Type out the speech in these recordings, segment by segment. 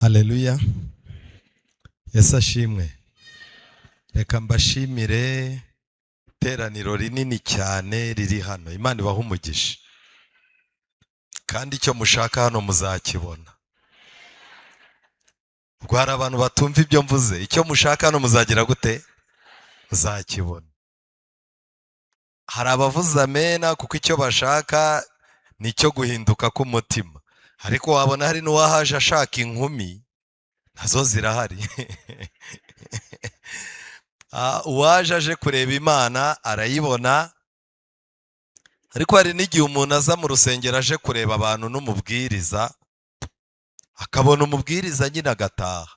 Haleluya. Yesu ashimwe. Reka mbashimire iteraniro rinini cyane riri hano. Imana ibahe umugisha. Kandi icyo mushaka hano muzakibona. Ubwo hari abantu batumva ibyo mvuze. Icyo mushaka hano muzagira gute? Muzakibona. Hari abavuza amena kuko icyo bashaka ni icyo guhinduka k'umutima. Ariko wabona hari n'uwahaje ashaka inkumi, nazo zirahari. Uwaje aje kureba Imana arayibona, ariko hari n'igihe umuntu aza mu rusengero aje kureba abantu n'umubwiriza, akabona umubwiriza nyine agataha.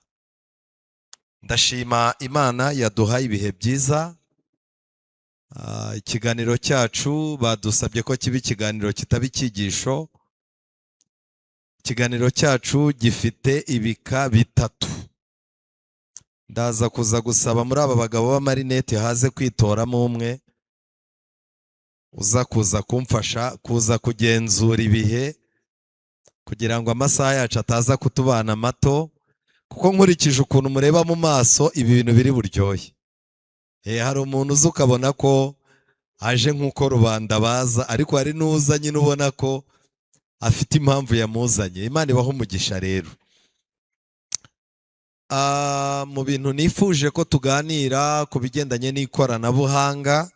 Ndashima Imana yaduhaye ibihe byiza. Ikiganiro cyacu badusabye ko kiba ikiganiro kitaba icyigisho. Ikiganiro cyacu gifite ibika bitatu. Ndaza kuza gusaba muri aba bagabo b'amarinete haze kwitoramo umwe uza kuza kumfasha kuza kugenzura ibihe kugira ngo amasaha yacu ataza kutubana mato, kuko nkurikije ukuntu mureba mu maso ibi bintu biri buryohe. Hari umuntu uza ukabona ko aje nk'uko rubanda baza, ariko hari n'uza nyine ubona ko afite impamvu yamuzanye. Imana ibahe umugisha rero. Mu bintu nifuje ko tuganira ku bigendanye n'ikoranabuhanga,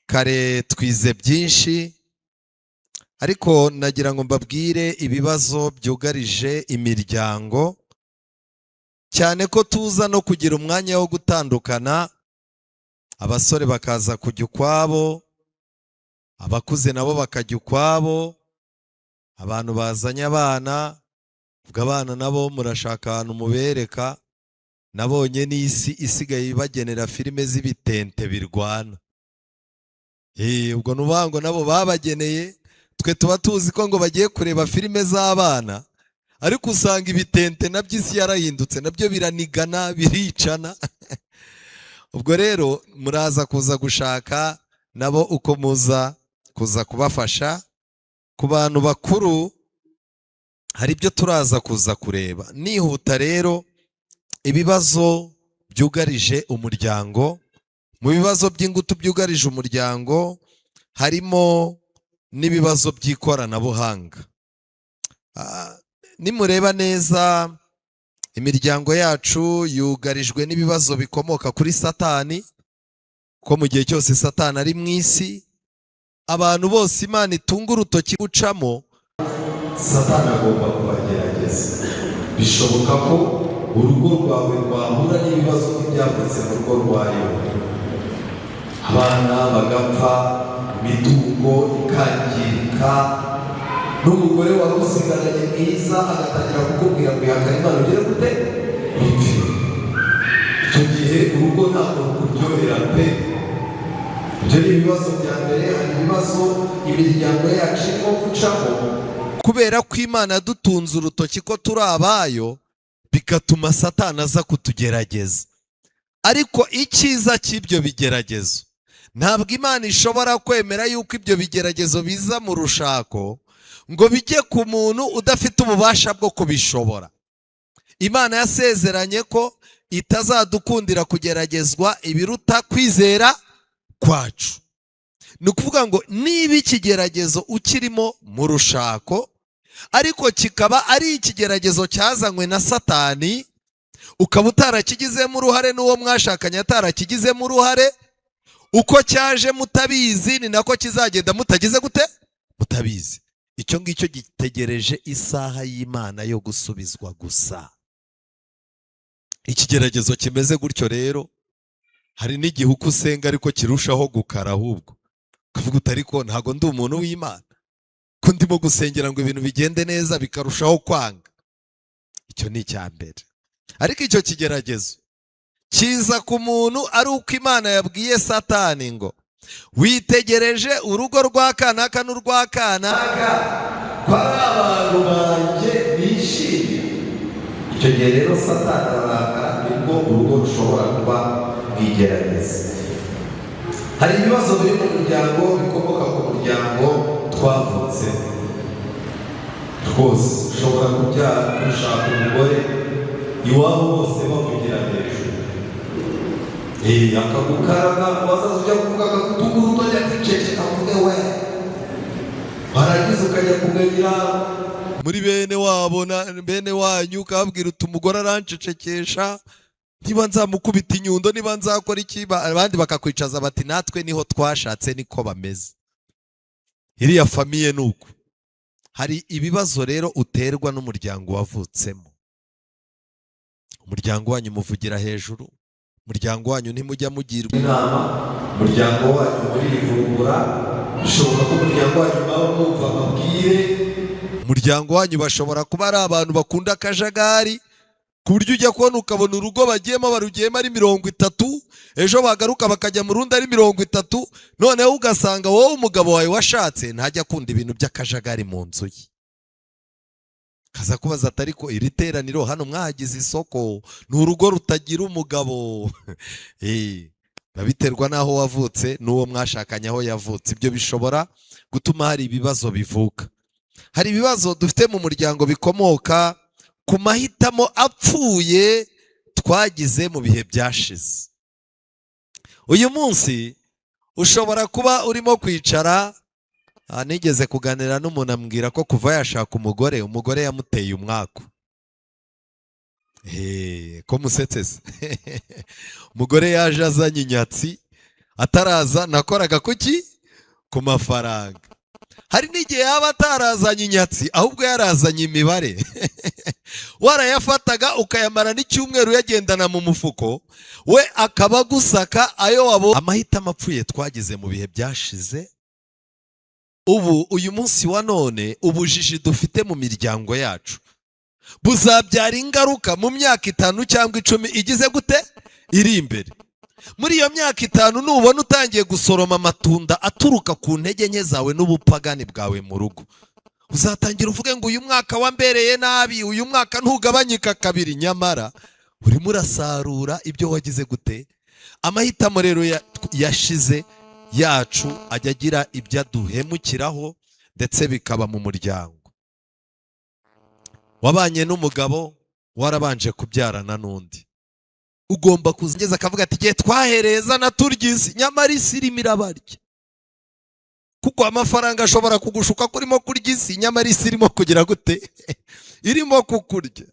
kare twize byinshi, ariko nagira ngo mbabwire ibibazo byugarije imiryango, cyane ko tuza no kugira umwanya wo gutandukana, abasore bakaza kujya ukwabo, abakuze nabo bakajya ukwabo, abantu bazanye abana, ubwo abana nabo murashaka ahantu mubereka. Nabonye n'isi isigaye ibagenera filime z'ibitente birwana. Ubwo nubango nabo babageneye, twe tuba tuzi ko ngo bagiye kureba filime z'abana, ariko usanga ibitente nabyo isi yarahindutse, nabyo biranigana biricana. Ubwo rero muraza kuza gushaka nabo uko muza kuza kubafasha. Ku bantu bakuru hari ibyo turaza kuza kureba. Nihuta rero, ibibazo byugarije umuryango. Mu bibazo by'ingutu byugarije umuryango harimo n'ibibazo by'ikoranabuhanga. Nimureba neza, imiryango yacu yugarijwe n'ibibazo bikomoka kuri Satani, ko mu gihe cyose Satani ari mu isi, abantu bose Imana itunga urutoki gucamo, Satani agomba kubagerageza. Bishoboka ko urugo rwawe rwahura n'ibibazo by'ibyavutse mu rugo rwayo, abana bagapfa, imitungo ikangirika, n'umugore wari usigaranye mwiza agatangira kukubwira ngo ihakane Imana ugere gute bipfe. Icyo gihe urugo ntabwo rukuryohera pe. Ibyo ni ibibazo bya mbere. Hari ibibazo imiryango yacu irimo gucamo kubera ko Imana yadutunze urutoki ko turi abayo, bigatuma Satani aza kutugerageza. Ariko icyiza cy'ibyo bigeragezo, ntabwo Imana ishobora kwemera yuko ibyo bigeragezo biza mu rushako ngo bijye ku muntu udafite ububasha bwo kubishobora. Imana yasezeranye ko itazadukundira kugeragezwa ibiruta kwizera kwacu. Ni ukuvuga ngo niba ikigeragezo ukirimo mu rushako, ariko kikaba ari ikigeragezo cyazanywe na Satani, ukaba utarakigizemo uruhare n'uwo mwashakanye atarakigizemo uruhare, uko cyaje mutabizi ni nako kizagenda mutagize gute mutabizi. Icyo ngicyo gitegereje isaha y'Imana yo gusubizwa gusa. Ikigeragezo kimeze gutyo rero, hari n'igihe uko usenga ariko kirushaho gukara, ahubwo ukavuga uti ariko ntago ndi umuntu w'Imana, ko ndimo gusengera ngo ibintu bigende neza bikarushaho kwanga. Icyo ni icya mbere. Ariko icyo kigeragezo kiza ku muntu ari uko Imana yabwiye Satani ngo witegereje urugo rwa kanaka n'urwa kanaka ko ari abantu banjye bishimye. Icyo gihe rero Satani arakara, nibwo urugo rushobora kuba rwigerageza. Hari ibibazo biri mu muryango bikomoka ku muryango twavutse. rwose ushobora gushaka umugore iwabo bose bavugira hejuru, akagukaraga wazaza ujya kuvuga akagutungura utojya kwicece avuge we, warangiza ukajya kumenyera muri bene wanyu ukababwira uti umugore arancecekesha, niba nzamukubita inyundo, niba nzakora iki, abandi bakakwicaza bati natwe niho twashatse niko bameze. Iriya famiye nuko. Hari ibibazo rero uterwa n'umuryango wavutsemo. Umuryango wanyu muvugira hejuru, umuryango wanyu ntimujya mugirwa inama, umuryango wanyu murivumbura, bishoboka ko umuryango wanyu baba mwumva amabwire, umuryango wanyu bashobora kuba ari abantu bakunda akajagari, ku buryo ujya kubona ukabona urugo bagiyemo barugiyemo ari 30, ejo bagaruka bakajya mu rundi ari 30, noneho ugasanga wowe umugabo wawe washatse ntajya akunda ibintu by'akajagari mu nzu ye. Kaza kubaza ati ariko iri teraniro hano mwahagize isoko, ni urugo rutagira umugabo. Babiterwa n'aho wavutse n'uwo mwashakanye aho yavutse. Ibyo bishobora gutuma hari ibibazo bivuka. Hari ibibazo dufite mu muryango bikomoka ku mahitamo apfuye twagize mu bihe byashize. Uyu munsi ushobora kuba urimo kwicara, nigeze kuganira n'umuntu ambwira ko kuva yashaka umugore yamuteye umwaku. Ko musetsese. Umugore yaje azanye inyatsi, ataraza nakoraga kuki? Ku mafaranga. Hari n'igihe yaba atarazanye inyatsi ahubwo yarazanye imibare. Warayafataga ukayamara n'icyumweru yagendana mu mufuko, we akaba gusaka ayo wabo. Amahitamo apfuye twagize mu bihe byashize, ubu uyu munsi wa none ubujiji dufite mu miryango yacu buzabyara ingaruka mu myaka 5 cyangwa 10 igize gute iri imbere. Muri iyo myaka 5 nubona utangiye gusoroma amatunda aturuka ku ntege nke zawe n'ubupagani bwawe mu rugo, uzatangira uvuge ngo uyu mwaka wambereye nabi, uyu mwaka ntugabanyika kabiri, nyamara urimo urasarura ibyo wagize gute. Amahitamo rero yashize yacu ajya agira ibyo aduhemukiraho ndetse bikaba mu muryango. Wabanye n'umugabo warabanje kubyarana n'undi, ugomba kuzengeza akavuga ati igihe twahereza na turyisi, nyamara isi irimo irabarya. Kuko amafaranga ashobora kugushuka kurimo kurya isi, nyamara isi irimo kugira gute irimo kukurya.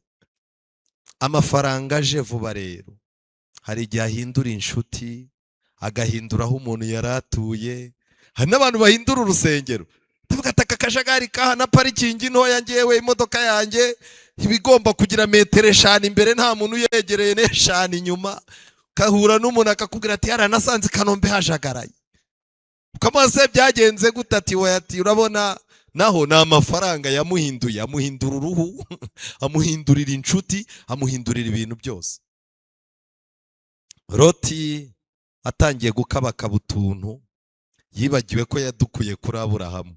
Amafaranga aje vuba rero hari igihe ahindura inshuti, agahinduraho umuntu yaratuye. Hari n'abantu bahindura urusengero, tuvuga ati aka kajagari kaha na parikingi ntoya ngewe imodoka yanjye ibigomba kugira 5 metero imbere, nta muntu yegereye 5 inyuma. Kahura n'umuntu akakubwira ati yaranasanze Kanombe hajagaraye, ukamubaza byagenze gute, ati we ati urabona naho na amafaranga yamuhinduye, amuhindura uruhu, amuhindurira inshuti, amuhindurira ibintu byose. Loti atangiye gukabakaba utuntu, yibagiwe ko yadukuye kuri Aburahamu.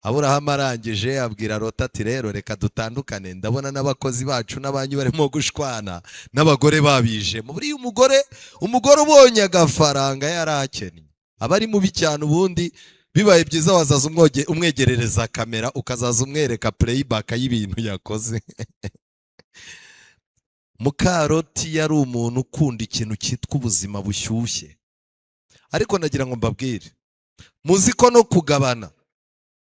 Aburahamu arangije abwira Loti ati rero reka dutandukane, ndabona n'abakozi bacu n'abanyu barimo gushwana n'abagore babije. Muri umugore ubonye agafaranga yarakennye aba ari mubi cyane. Ubundi bibaye byiza wazaza umwegerereza kamera ukazaza umwereka playback y'ibintu yakoze. Mukaroti yari umuntu ukunda ikintu cyitwa ubuzima bushyushye. Ariko nagira ngo mbabwire, muzi ko no kugabana,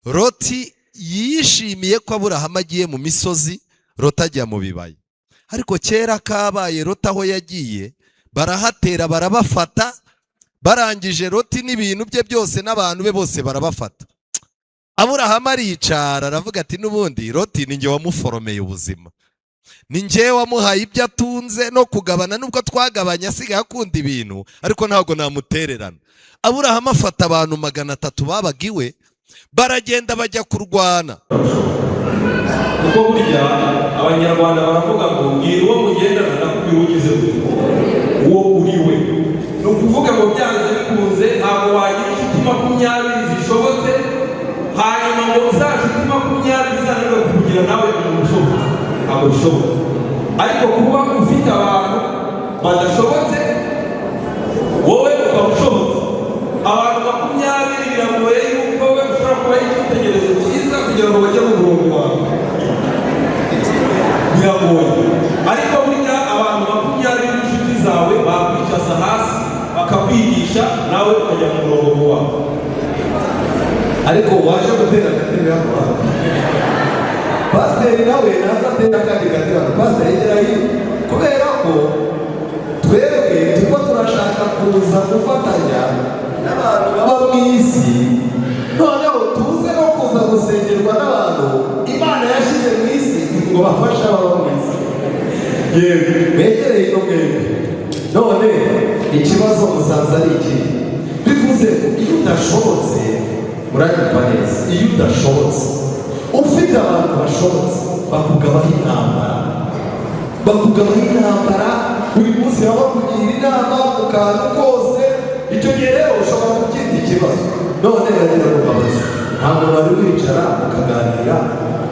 Loti yishimiye ko Aburahamu agiye mu misozi, Loti ajya mu bibaya. Ariko kera kabaye Loti aho yagiye barahatera barabafata, barangije Loti n'ibintu bye byose n'abantu be bose barabafata. Aburahamu aricara aravuga ati n'ubundi Loti ni nge wamuforomeye ubuzima, ni nge wamuhaye ibyo atunze, no kugabana nubwo twagabanya asigaye akunda ibintu ariko ntabwo namutererana. Aburahamu afata abantu 300 babagiwe, baragenda bajya kurwana. Kuko burya abanyarwanda baravuga ngo ngira uwo mugendana nakubwira ugize uwo uri we. Ni ukuvuga ngo byanze bikunze ntabwo wagira inshuti 20 zishobotse hanyuma ngo za nshuti 20 zananirwe kugira nawe umuntu ushobotse, ntabwo bishoboka. Ariko kuba ufite abantu badashobotse wowe ukaba ushobotse, abantu 20 biragoye yuko wowe ushobora kubaha icyitegererezo cyiza kugira ngo bajye mu murongo wawe biragoye. Ariko burya abantu 20 b'inshuti zawe bakwicaza hasi bakakwigisha nawe ukajya mu murongo wawe. Ariko waje gutera agatebe hano hafi, pasiteri nawe naza atera akandi gatebe hano, pasiteri yegera hino, kubera ko twebwe turimo turashaka kuza gufatanya n'abantu baba mu isi, noneho tuze no kuza gusengerwa n'abantu Imana yashyize mu isi ngo bafashe ababa mu isi. Yewe begereye ino mwembi. None ikibazo musanze ari iki? Bivuze ko iyo udashobotse uranyumva neza, iyo udashobotse ufite abantu bashobotse bakugabaho intambara, buri munsi baba bakugira inama ku kantu kose, icyo gihe rero ushobora kubyita ikibazo. None bagira ngo babaze, ntabwo bari wicara mukaganira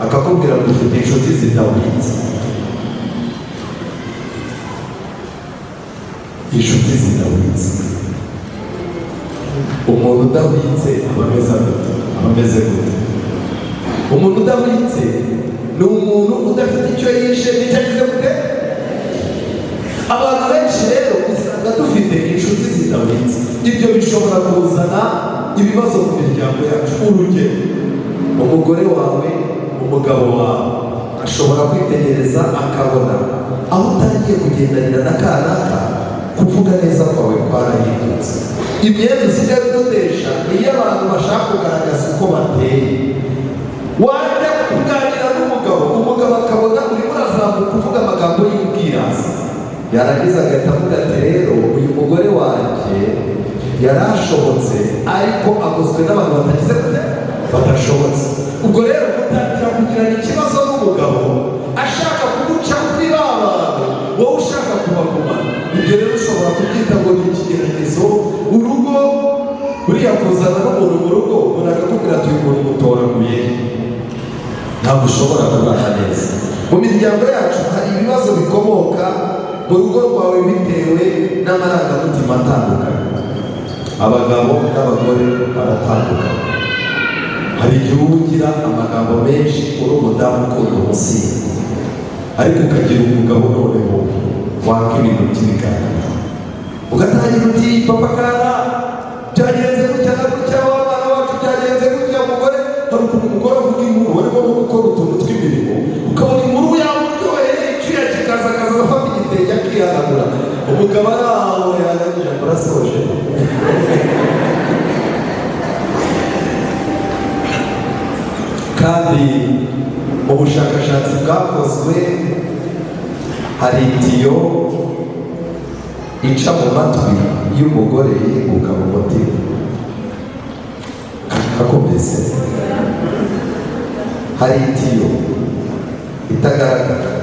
akakubwira ngo ufite inshuti zidahwitse. Inshuti zidahwitse, umuntu udahwitse aba ameze gute? Umuntu udahwitse ni umuntu udafite icyo yishe n'icyo agize gute. Abantu benshi rero usanga dufite inshuti zidahwitse, ibyo bishobora kuzana ibibazo mu miryango yacu. Urugero, umugore wawe, umugabo wawe ashobora kwitegereza akabona aho utangiye kugendanira n'akanaka, kuvuga neza kwawe kwarahindutse. Imyenda usigaye udodesha iyo abantu bashaka kugaragaza uko bateye. Wajya kuganira n'umugabo, umugabo akabona urimo urazamuka uvuga amagambo y'ubwirasi, yarangiza agahita avuga ati rero uyu mugore wanjye yarashobotse ariko agoswe n'abantu batagize gute, badashobotse. Ubwo rero utangira kugirana ikibazo n'umugabo ashaka kuguca kuri ba bantu, wowe ushaka kubagumana. Ibyo rero ushobora kubyita ngo ni ikigeragezo. Urugo buriya kuzana n'umuntu mu rugo umuntu akakubwira ati uyu muntu mutoraguye, ntabwo ushobora kubana neza. Mu miryango yacu hari ibibazo bikomoka mu rugo rwawe bitewe n'amarangamutima atandukanye. Abagabo n'abagore baratandukanye. Hari igihe ugira amagambo menshi uri umudamu ukunda umusinzi, ariko ukagira umugabo noneho wanga ibintu by'ibiganiro, ugatangira uti papa kana byagenze gutya na gutya, w'abana wacu byagenze gutya. Umugore hari ukuntu umugore avuga inkuru ariko no gukora utuntu tw'imirimo, ukabona inkuru yamuryoheye, icyuya kikaza agafata igitenge akihanagura, umugabo ari aho yarangira ngo arasoje. Kandi mu bushakashatsi bwakozwe hari itiyo ica mu matwi y'umugore yibuka mu mutima. Akomeze, hari itiyo itagaragara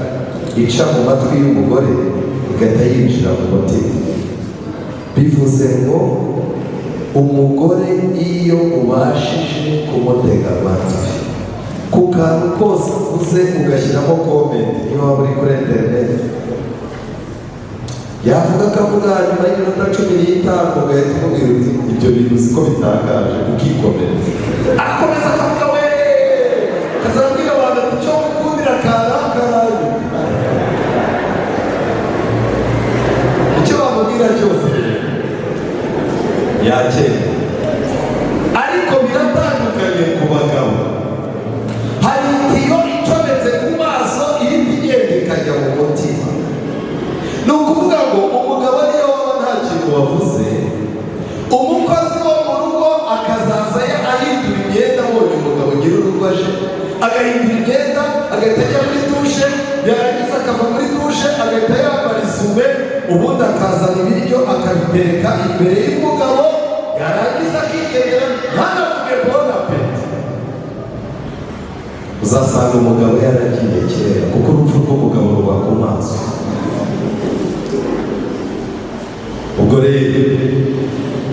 ica mu matwi y'umugore igahita yinjira mu mutima. Bivuze ngo umugore iyo ubashije kumutega amatwi ku kantu kose uvuze ugashyiramo komenti, niyo waba uri kuri interineti, yavuga akavuga nyuma y'iminota 15 ugahita umubwira uti ibyo bintu siko bitangaje, ukikomereza. Akomeza akavuga we akazabwira abantu ati cyo gukundira karakaraye, icyo bamubwira cyose yakera. Ariko biratandukanye ku bagabo. Hari itiyo icometse ku maso irindi igenda ikajya mu mutima. Ni ukuvuga ngo umugabo niyo waba nta kintu wavuze, umukozi wo mu rugo akazaza ahindura imyenda, abonye umugabo ugira urugo aje agahindura imyenda, agahita ajya muri dushe, yarangiza akava muri dushe agahita yambara isume, ubundi akazana ibiryo akabitereka imbere y'umugabo, yarangiza akigendera ntanavuge bon apeti. Uzasanga umugabo yaragiye kera, kuko urupfu rw'umugabo ruba ku maso. Ubwo rero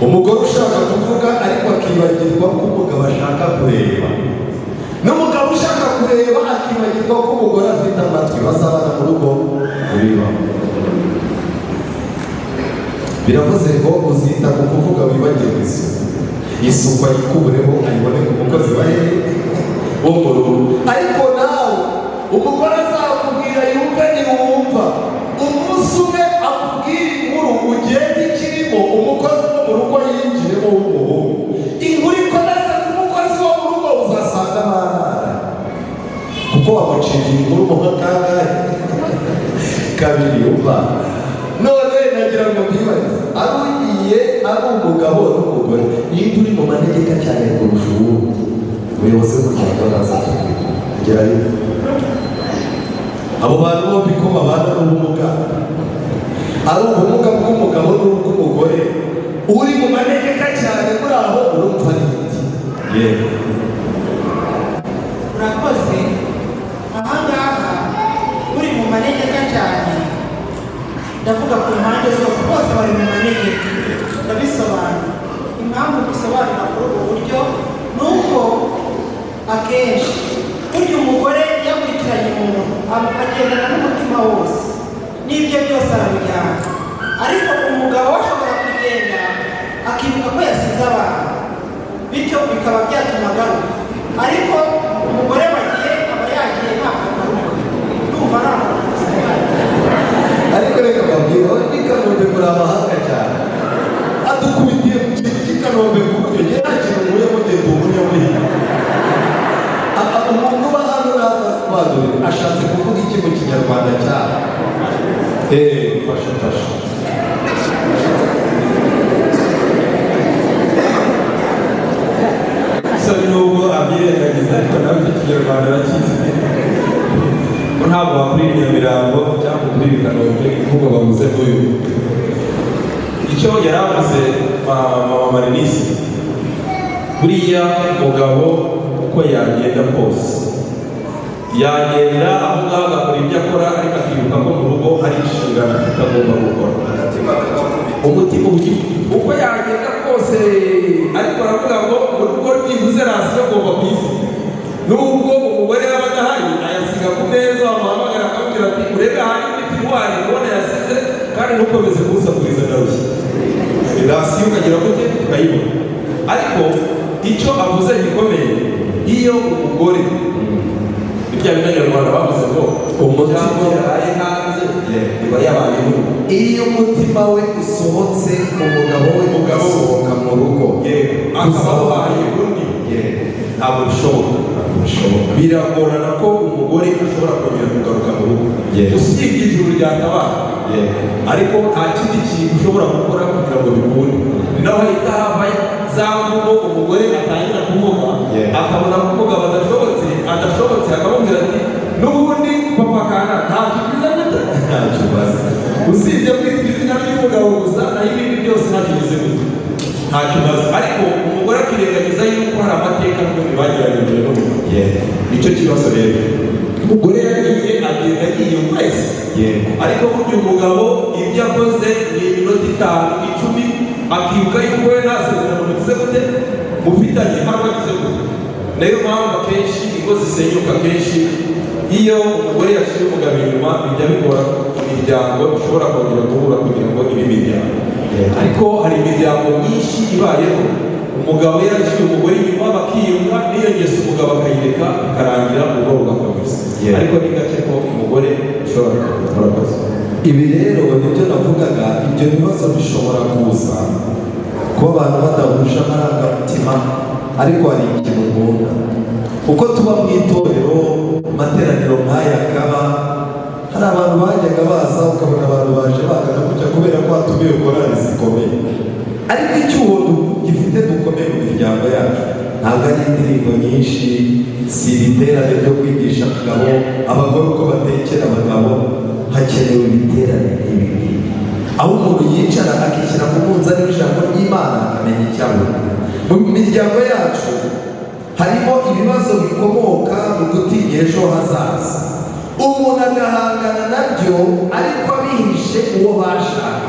umugore ushaka kuvuga ariko akibagirwa ko umugabo ashaka kureba, n'umugabo ushaka kureba akibagirwa ko umugore afite amatwi, bazabana mu rugo ntibibaho. Biravuze ngo uzita ku kuvuga wibagirwe isuku. isuku ayikubureho ayibone ku mukozi wa hehe wo mu rugo. Ariko nawe umugore azakubwira yumve ntiwumva, umunsi umwe akubwira inkuru ugenda ikirimo umukozi wo mu rugo yinjiremo w'umuhungu, inkuru ikomeza ku mukozi wo mu rugo uzasanga amahane kuko wamuciriye inkuru mu kangahe kabiri yumva. None nagira ngo mbibarize, ari ugiye ari umugabo n'umugore, niba uri mu manegeka cyane kurusha uwundi, ubuyobozi bw'umuryango baraza kugerayo. Abo bantu bombi ko babana n'ubumuga, ari ubumuga bw'umugabo n'ubw'umugore, uri mu manegeka cyane muri aho urumva n'iki? Yewe urakoze. Ahangaha uri mu manegeka cyane, ndavuga ku mpande zose, bose bari mu manegeka. Ndabisobanura. Impamvu bisobanura kuri ubu buryo ni uko akenshi burya umugore yakurikiranye umuntu agendana n'umutima wose, n'ibyo byose arabijyana, ariko umugabo ashobora kugenda akibuka ko yasize abantu, bityo bikaba byatuma agaruka, ariko umugore wagiye aba yagiye ntakagaruka. Ndumva nta ariko reka mbabwira, aho ni Kanombe muri amahanga cyane, adukubitiye mu kintu cy'i Kanombe ku buryo njye nta kintu nkuye mugenda umunyamuhinga. Umuntu uba hano nazasobanurire ashatse kuvuga iki mu kinyarwanda cyane? Fasha gusa nubwo abyirengagiza ariko nawe icyo kinyarwanda arakizi ko ntabwo wakurira Nyamirambo cyangwa ukurira i Kanombe imvugo bavuze n'uyu. Icyo yari avuze mama Marinisi, buriya umugabo uko yagenda kose yagenda aho ngaho agakora ibyo akora, ariko akibuka ko mu rugo hari inshingano afite agomba gukora. Umutima uko yagenda kose, ariko aravuga ngo mu rugo nibuze rasiyo agomba kuyisiga. Nubwo umugore yaba adahari ayasiga ku meza, wamuhamagara akamubwira ati urebe ahari imiti muwari ubona yasize kandi ntukomeze kumusakuriza ndarushye. Rasiyo ukagira gute ukayibona. Ariko icyo avuze gikomeye, iyo umugore ibya Abanyarwanda bavuze ngo umutima yaraye hanze biba yabaye mubi. Iyo umutima we usohotse umugabo we ugasohoka mu rugo, akaba abaye undi, ntabwo bishoboka. Biragorana ko umugore ashobora kongera kugaruka mu rugo, usibye ijuru ryatabaye, ariko nta kindi kintu ushobora gukora kugira ngo bikunde. Ni naho hahita hava za mvugo umugore atangira kuvuga, akabona ko umugabo adashobotse akamubwira ati n'ubundi papa kana ntacyo biza gute, ntacyo bazi, usibye kwitwa izina ry'umugabo gusa, naho ibindi byose ntacyo bize gute, ntacyo bazi. Ariko umugore akirengagiza yuko hari amateka n'ubundi bagiranye n'umugabo. Nicyo kibazo rero, umugore yagiye agenda agiye wese, ariko burya umugabo ibyo akoze ni iminota 5, 10, akibuka yuko we nta sezerano mugize gute mufitanye, hano bagize gute. Niyo mpamvu akenshi ingo zisenyuka kenshi iyo umugore yashyira umugabo inyuma, bijya bigora imiryango ishobora kongera guhura kugira ngo ibe imiryango. Ariko hari imiryango myinshi ibayeho umugabo yarashyira umugore inyuma bakiyunga, n'iyo ngeso umugabo akayireka ikarangira urugo rugakomeza. Ariko ni gake ko umugore ushobora gukora akazi. Ibi rero nibyo navugaga, ibyo bibazo bishobora kuza kuba abantu badahuje amarangamutima. Ariko hari ikintu nkunda, uko tuba mu itorero materaniro nk'aya akaba hari abantu bajyaga baza, ukabona abantu baje bagana gutya kubera ko hatumiwe korali zikomeye, ariko icyuho gifite dukomeye mu miryango yacu ntabwo ari indirimbo nyinshi, si ibiterane byo kwigisha abagabo abagore uko batekera abagabo. Hakenewe ibiterane nk'ibi, aho umuntu yicara akishyira ku munzani w'ijambo ry'Imana akamenya icyabona. Mu miryango yacu harimo ibibazo bikomoka mu gutinya ejo hazaza, umuntu agahangana nabyo ariko abihishe uwo bashaka.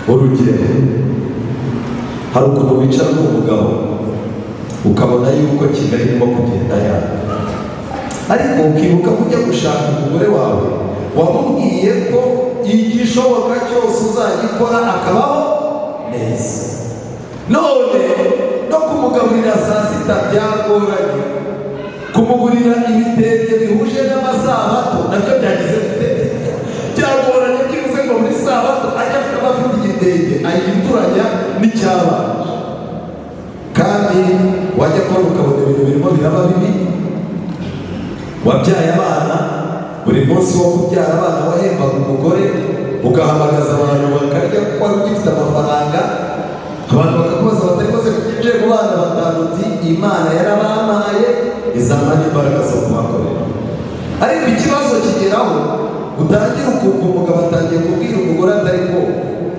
Urugero, hari ukuntu wicara n'umugabo ukabona yuko Kigali irimo kugenda yaka, ariko ukibuka ko ujya gushaka umugore wawe wamubwiye ko igishoboka cyose uzagikora akabaho neza. none no kumugaburira saa sita byagoranye, kumugurira ibitenge bihuje n'amasabato nabyo byagize gute, byagoranye. Byibuze ngo muri sabato ajya afite abafite igitenge ayihinduranya n'icyabanje, kandi wajya kubona ukabona ibintu birimo biraba bibi. Wabyaye abana, buri munsi wo kubyara abana wahembaga umugore, ugahamagaza abantu bakarya kuko wari ugifite amafaranga. Abantu bakakubaza batari maze kubyinjiye mu bana batanu, uti Imana yarabampaye izampa n'imbaraga zo kubakorera. Ariko ikibazo kigeraho utangira ukumva umugabo atangiye kubwira umugore atari ko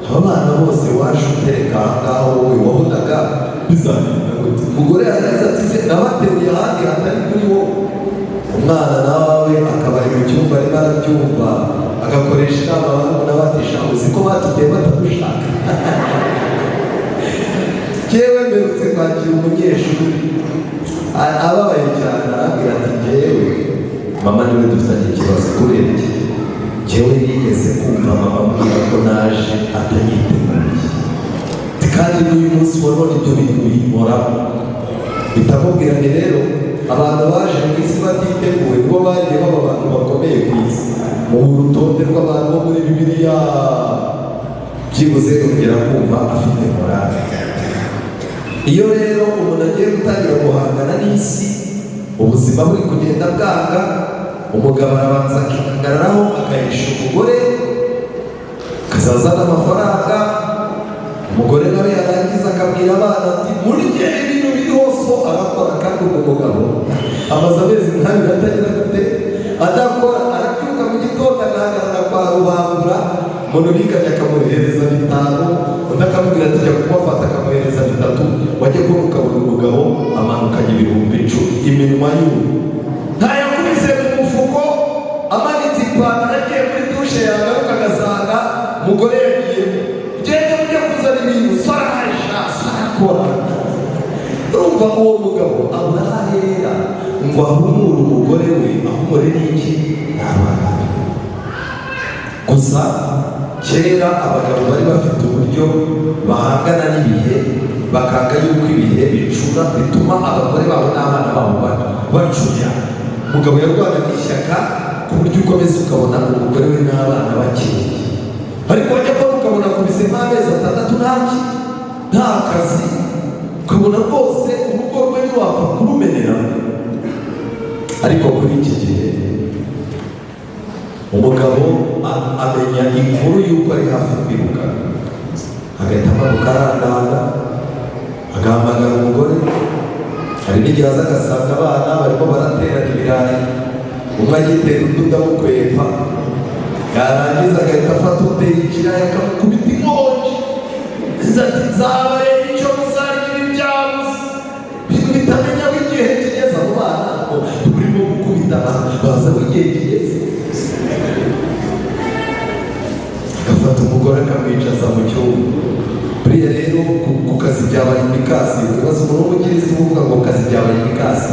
aba bana bose waje utereka ahangaho wowe wabonaga bizagenda gute. Umugore yaragize ati se nabateruye ahandi hatari kuri wowe. Umwana nawe akaba ari mu cyumba arimo arabyumva, agakoresha inama barumuna batisha, uzi ko batugiye batadushaka. Jyewe mperutse kwakira umunyeshuri ababaye cyane, arambwira ati jyewe mama niwe dufitanye ikibazo. Kubera iki? Jyewe nigeze kumva mama ambwira ko naje atanyiteguye, kandi n'uyu munsi wa none ibyo bintu bimporamo. Bitamubwira ni rero abantu baje mu isi batiteguye kuko bagiye baba abantu bakomeye ku isi mu rutonde rw'abantu bo muri Bibiliya, byibuze kugera kumva afite morale. Iyo rero umuntu agiye gutangira guhangana n'isi, ubuzima buri kugenda bwanga, umugabo arabanza akihagararaho akahisha umugore, akazazana amafaranga. Umugore nawe yarangiza akabwira abana ati murye ibintu biri hose, arakora. Kandi uwo mugabo amaze amezi nk'abiri atagira gute adakora, arabyuka mu gitondo agahagarara kwa rubangura, umuntu biganye akamuhereza 5, undi akamubwira ati jya kumufata akamuhereza 3, wajya kubona ukabona umugabo amanukanye 10,000 iminwa y'ubu ntayakubise mu mufuko, amanitse ipantaro agiye muri dushe, yagaruka agasanga umugore yagiye genda mujya kuzana ibintu sarahasha sarakora. Urumva uwo mugabo abura ahera ngo ahumure umugore we, ahumure n'iki n'abana. Gusa kera abagabo bari bafite uburyo bahangana n'ibihe, bakanga yuko ibihe bicura bituma abagore babo n'abana babo bacuya. Umugabo yarwanaga ishyaka ku buryo ukomeza ukabona umugore we n'abana bakeye, ariko wajya kubona ukabona kubise nk'amezi 6 nta kazi, ukabona rwose urugo rwe ntiwapfa kurumenera. Ariko kuri iki gihe umugabo amenya inkuru y'uko ari hafi kwiruka, agahita amanuka arandanga, agahamagara umugore. Hari n'igihe aza agasanga abana barimo baraterana ibirayi, umwe agitera undi udamukwepa, yarangiza agahita afata utera ikirayi akamukubita inkonji, ati nzabareba icyo muzarya ibyabuze. Bitamenya aho igihe kigeze, abo bana turimo gukubitana baza aho igihe kigeze. Agafata umugore akamwicaza mu cyumba. Buriya rero ku kazi byabaye imikasi. Ibibazo umuntu w'umukirisitu uvuga ngo kazi byabaye imikasi,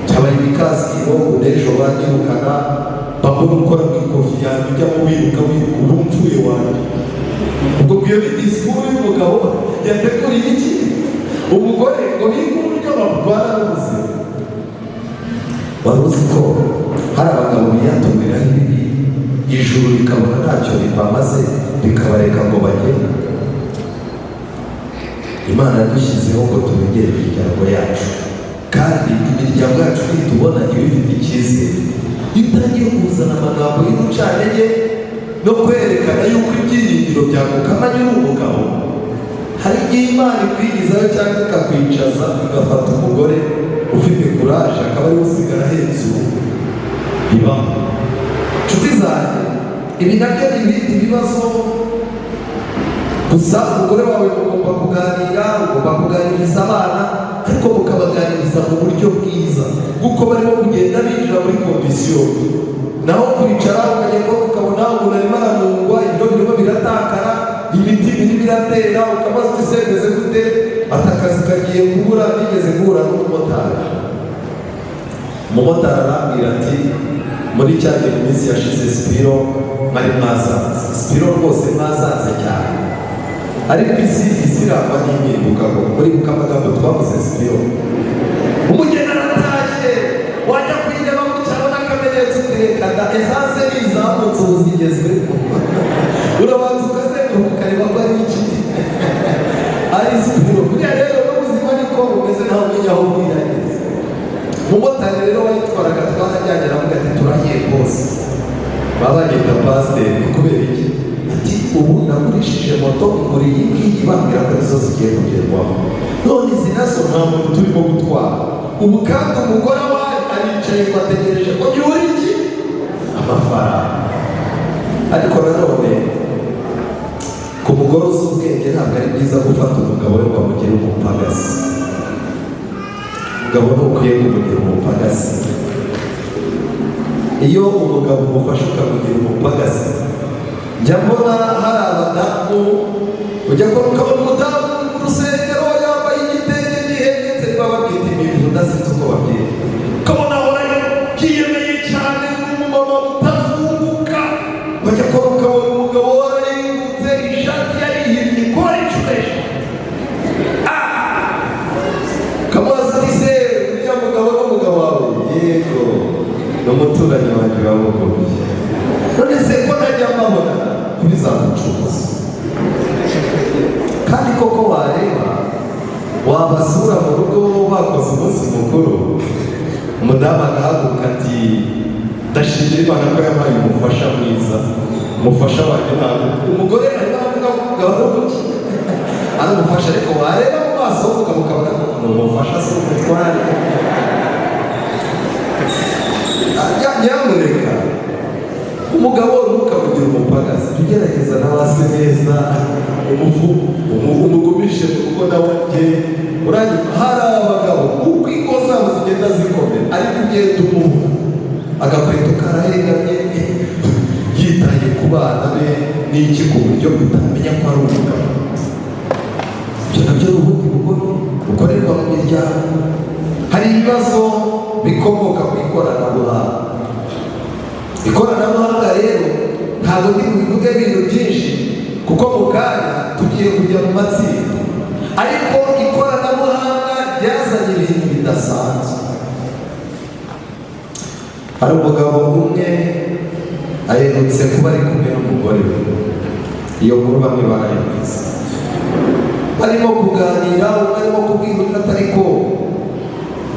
byabaye imikasi. Wowe n'ejo banyirukana, babona ukora mu ikofi yanjye ujya mu wiruka ubu mpfuye wanjye. Ubwo bwiyo ni disikuru y'umugabo yateguriye iki umugore ngo bige uburyo barwana n'ubuzima. Wari uzi ko hari abagabo biyatumiraho ibibi, ijuru rikabona ntacyo ribamaze rikabareka ngo bagende. Imana yadushyizeho ngo turengere imiryango yacu, kandi imiryango yacu nitubona ibifite icyizere. Iyo utangiye kuzana amagambo y'urucantege no kwerekana yuko ibyiringiro byagukamanye uri umugabo, hari igihe Imana ikwigizaho cyangwa ikakwicaza igafata umugore ufite kuraje akaba ariwe usigara ahetse urugo. Bibaho nshuti zanjye, ibi nabyo ni ibindi bibazo. Gusa umugore wawe ugomba kuganira, ugomba kuganiriza abana, ariko mukabaganiriza mu buryo bwiza kuko barimo kugenda binjira muri kondisiyo. Naho kwicara ukajya kubona ukabona umuntu arimo aranungwa, ibyo birimo biratakara, ibiti biri biratera, ukabaza uti se bimeze gute? Ati akazi kagiye kubura, nigeze guhura n'umumotari. Umumotari arambwira ati muri cya gihe mu minsi yashize Spiro mwari mwazanze, Spiro rwose mwazanze cyane. ariko isi irangwa n'impinduka ngo muri buka amagambo twavuze siyo umugeni aratashye wajya kwireba mu cyaro n'akamenyetso uterekana esanse n'izamutse ubu zigezweho urabanza ukazenguruka ukareba ko ari iki ari siporo buriya rero n'ubuzima niko bumeze ntaho umenya aho bwirageze umumotari rero wayitwaraga twarajyanye aravuga ati turahiye rwose babanyita pasiteri kubera iki ati ubu nagurishije moto muri iyi ngiyi bambwira ko arizo zigiye kugerwaho none izi nazo nta muntu turimo gutwara ubu kandi umugore wawe aricaye ngo ategereje ko yura iki amafaranga ariko nanone ku mugore uzi ubwenge ntabwo ari byiza gufata umugabo we ngo amugire umupagasi umugabo ntukwiye kumugira umupagasi iyo umugabo umufashe ukamugira umupagasi njya mbona hari abadamu ujya kubona ukabona umudamu mu rusengero yambaye igitenge gihengetse niba babwita imibu udasitse uko babyita ukabona ahora yiyemeye cyane nk'umumama utafunguka bajya kubona ukabona umugabo warayingutse ishati yarihinnye ikora incuresha kamubaza ati se uriya mugabo n'umugabo wawe yego n'umuturanyi wanjye wabugoye none se ko ntajya mbabona ntibizamucuza kandi koko wareba wabasura mu rugo bakoze umunsi mukuru umudamu agahaguruka ati ndashimira Imana ko yampaye umufasha mwiza umufasha wanjye ntabwo umugore arimo avuga ko umugabo ari umuki ari umufasha ariko wareba mu maso h'umugabo ukabona ko ni umufasha si umutware nyamuneka umugabo ntukamugire umupagasi tugerageza nawe ase neza umugumishe mu rugo nawe ajye urangije hari abagabo kuko ingo zabo zigenda zikomera ariko ugenda umuha agakweto karahengamye yitaye ku bana be n'iki ku buryo utamenya ko ari umugabo ibyo nabyo ni ubundi bugome bukorerwa mu miryango hari ibibazo bikomoka ku ikoranabuhanga ikoranabuhanga rero ntabwo ndi bubivuge ibintu byinshi kuko mu kanya tugiye kujya mu matsinda ariko ikoranabuhanga ryazanye ibintu bidasanzwe hari umugabo umwe aherutse kuba ari kumwe n'umugore we iyo nkuru bamwe barayumvise barimo kuganira umwe arimo kubwira undi atari ko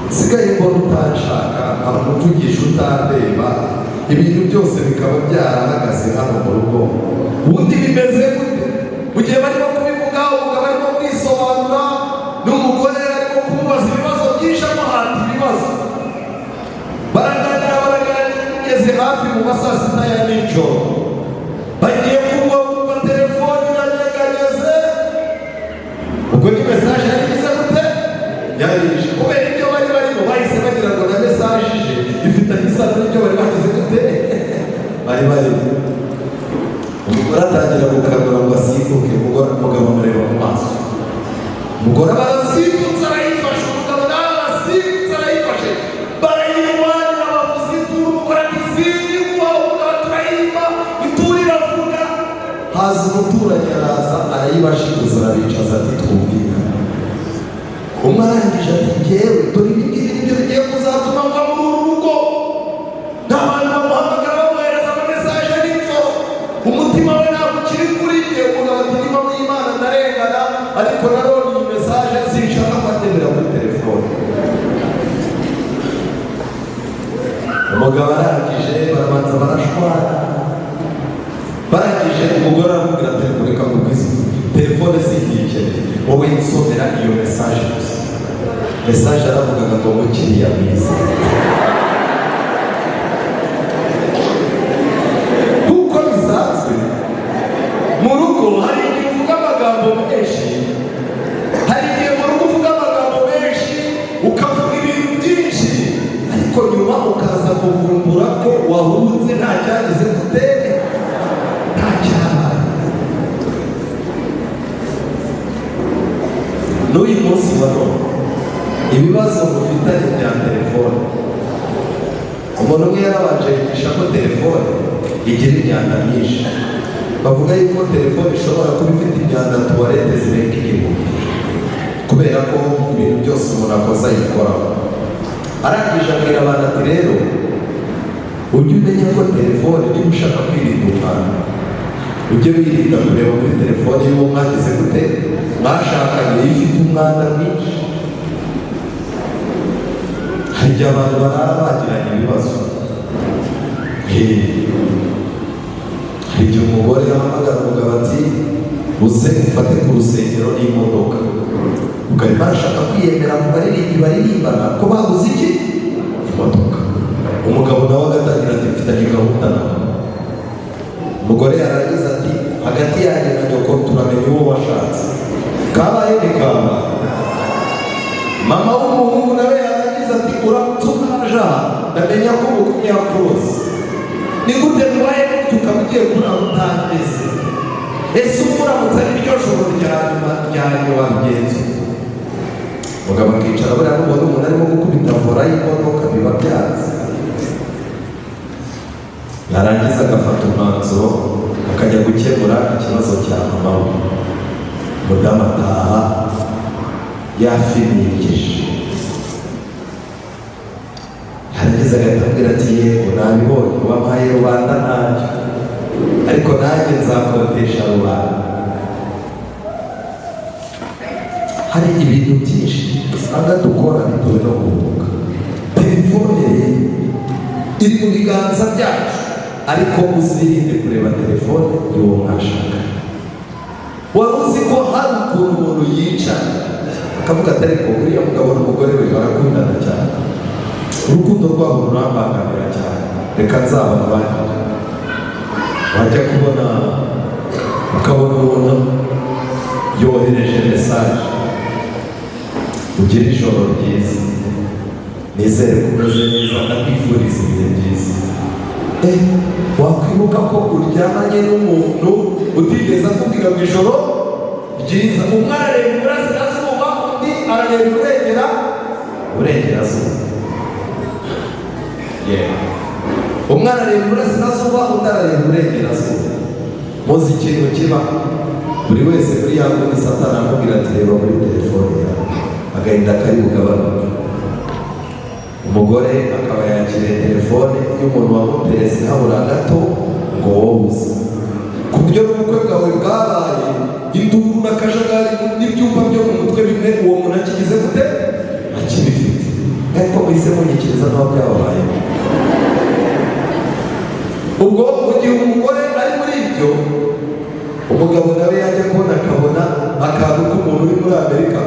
nsigaye mbona utanshaka amuvugisha utandeba ibintu byose bikaba byarahagaze hano mu rugo ubundi bimeze gute mu gihe barimo kubivuga umugabo arimo kwisobanura n'umugore arimo kumubaza ibibazo byinshi amuhata ibibazo baraganira bigeze hafi mu masaa sita ya nijoro bagiye kumva telefone iranyeganyeze ubwo ni mesaje yagize gute yarije kubera ibyo bari barimo bahise bagira ngo na mesaje ije ifitanye isano n'ibyo bari bagize gute bari barimo umugore atangira gukangura ngo asimbuke umugabo amureba mu maso umugore aba arasimbutse arayifashe umugabo nawe arasimbutse arayifashe barayirwanira bavuza induru umugore ati zingwa umugabo turayimba induru iravuga haza umuturanyi araza arayibashikuza arabicaza ati twumvikana umwe arangije ati njyewe dore ibi ngibi nibyo bigiye kuzatuma mva muri uru rugo nta bantu bamuhamagara bamuhereza amamesaje nijoro umutima we ntabwo ukiri kuri njye umugabo ati niba mu Imana ndarengana ariko nanone iyi mesaje sinshaka kwandemera muri telefone umugabo arangije barabanza barashwana barangije umugore aramubwira ati reka ngubwize telefone singikeneye wowe nsomera iyo mesaje gusa mesaje aravugaga ngo mukiriya mwiza kuko bisanzwe mu rugo hari igihe uvuga amagambo menshi hari igihe mu rugo uvuga amagambo menshi ukavuga ibintu byinshi ariko nyuma ukaza kuvumbura ko wahunze nta cyagize gutera nta cyabaye n'uyu munsi wa none ibibazo mufitanye bya telefone umuntu umwe yarabanje yigisha ko telefone igira imyanda myinshi bavuga yuko telefone ishobora kuba ifite imyanda tuwarete zirenga igihumbi kubera ko ibintu byose umuntu akoze ayikoraho. Arangije abwira abantu ati rero ujye umenya ko telefone niba ushaka kwirinda umwanda ujye wirinda kureba muri telefone y'uwo mwagize gute mwashakanye ifite umwanda mwinshi. Hari igihe abantu barara bagiranye ibibazo. Hari igihe umugore yahamagara umugabo ati uze ufate ku rusengero n'imodoka, ukareba arashaka kwiyemera mu baririmbyi baririmbana ko babuze iki imodoka. Umugabo nawe agatangira ati mfitanye gahunda nawe. Umugore yarangiza ati hagati yanjye na nyoko turamenya uwo washatse. Kabaye bikaba mama w'umuhungu nawe yarangiza ati uramutse ukaja ndamenya ko umukumye yakuroze. Ni gute ndwaye gutyo ukaba ugiye kurara utageze? Ese umuramutse ari ryo joro rya nyuma ryanjye wabigenza? Umugabo akicara buriya nubona umuntu arimo gukubita vora y'imodoka biba byanze. Yarangiza agafata umwanzuro akajya gukemura ikibazo cya mama we. Umudamu ataha yafinikije. Yarangiza agahita ambwira ati yego nabibonye wampaye rubanda ntacyo, ariko nanjye nzakodesha rubanda. Hari ibintu byinshi usanga dukora bitewe no guhubuka. Telefone iri mu biganza byacu, ariko uzirinde kureba telefone y'uwo mwashaka. Wari uzi ko hari ukuntu umuntu yicara akavuga ati ariko uriya mugabo n'umugore we barakundana cyane, urukundo rwabo rurambangamira cyane, reka nzabavane. Wajya kubona ukabona umuntu yohereje mesaje, ugire ijoro ryiza, nizere ko umeze neza, ndakwifuriza ibihe byiza. Wakwibuka ko uryamanye n'umuntu utigeze akubwira mu ijoro ryiza. Umwe arareba iburasirazuba, undi arareba uburengerazuba. Umwe arareba iburasirazuba, undi arareba uburengerazuba. Muzi ikintu kiba buri wese muri ya nguni Satani amubwira ati reba muri telefone yawe, agahinda kari bugabanuke. Umugore akaba yakiriye telefone y'umuntu wamuterese habura gato ngo wobuze, ku buryo n'ubukwe bwawe bwabaye induru n'akajagari n'ibyumba byo mu mutwe bimwe uwo muntu akigize gute akibifite. Ariko mwise munyikiriza naho byabaye. Ubwo mu gihe umugore ari muri ibyo, umugabo nawe yajya kubona akabona akantu k'umuntu uri muri Amerika.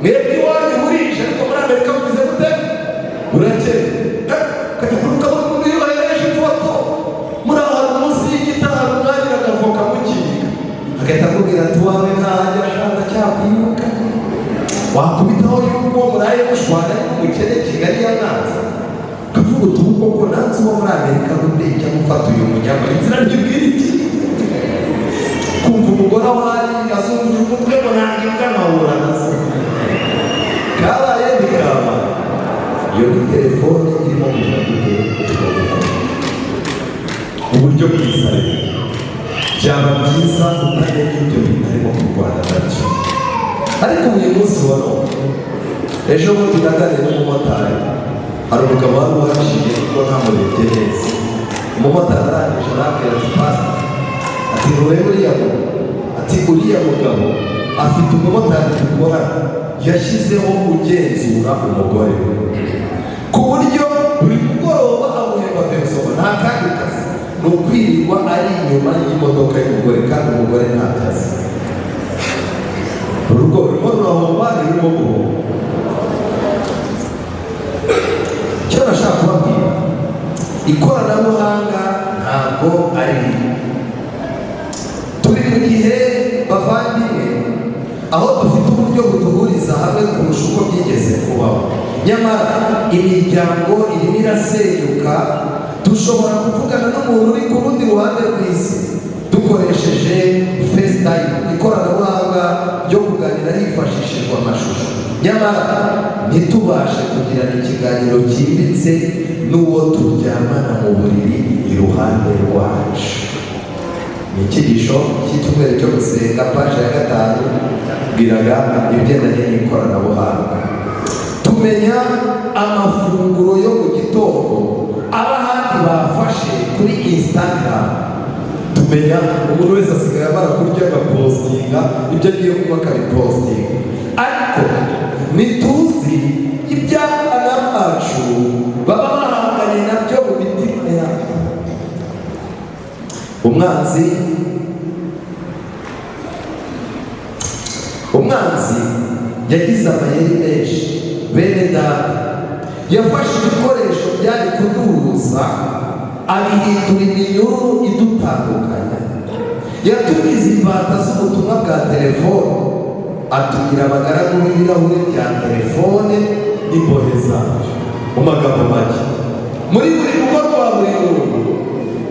Mwebwe iwanyu murisha, ariko muri Amerika mugize gute urakeye. Kajya ukabona umuntu yohereje ifoto muri ahantu munsi y'igitaro mwagira agavoka mukiga, agahita akubwira ati wawe ntajya ashaka cyakwibuka. Wakubitaho yuko uwo muraye mushwana ariko umukene Kigali yamwanze, ukavuga uti ubu koko nanze uwo muri Amerika gute njya gufata uyu munyama inzira ry'ubwira iki. Kumva umugore aho ari azunguje umutwe ngo ntabwo imbwa nkahura nazo. Kabaye bikaba iyo ni telefone irimo kugira uburyo bwiza rero. Byaba byiza utamenya ibyo bintu arimo kurwana nabyo. Ariko uyu munsi wa none, ejo bundi naganiriye n'umumotari, hari umugabo wari uhaciye kuko ntamurebye neza. Umumotari arangije arambwira ati pastor, ati nturebe uriya mugabo, ati uriya mugabo afite umumotari dukorana yashyizeho ugenzura umugore we, ku buryo buri mugoroba amuhemba perisoma, nta kandi kazi, ni ukwirirwa ari inyuma y'imodoka y'umugore kandi umugore nta kazi. Urugo rurimo rurahomba, rurimo guhomba. Icyo nashaka kubabwira, ikoranabuhanga ntabwo ari ribi. Turi mu gihe bavandimwe aho dufite uburyo buduhuriza hamwe kurusha uko byigeze kubaho. Nyamara imiryango irimo irasenyuka. Dushobora kuvugana n'umuntu uri ku rundi ruhande rw'isi dukoresheje FaceTime, ikoranabuhanga ryo kuganira hifashishijwe amashusho. Nyamara ntitubashe kugirana ikiganiro cyimbitse n'uwo turyamana mu buriri iruhande rwacu. Ni icyigisho cy'icyumweru cyo gusenga paje ya 5 bwiraga ibigendanye n'ikoranabuhanga. Tumenya amafunguro yo mu gitondo abahandi bafashe kuri Instagram. Tumenya umuntu wese asigaye amara kurya agapostinga ibyo agiye kuba akabipostinga, ariko ntituzi iby'abana bacu baba bahanganye nabyo mu mitima yabo. umwanzi yagize amayeri menshi. Bene data, yafashe ibikoresho byari kuduhuza abihindura iminyururu idutandukanya. Yatugize imbata z'ubutumwa bwa telefone, atugira abagaragu b'ibirahure bya telefone n'imbohe zacu. Mu magambo make, muri buri rugo rwa buri muntu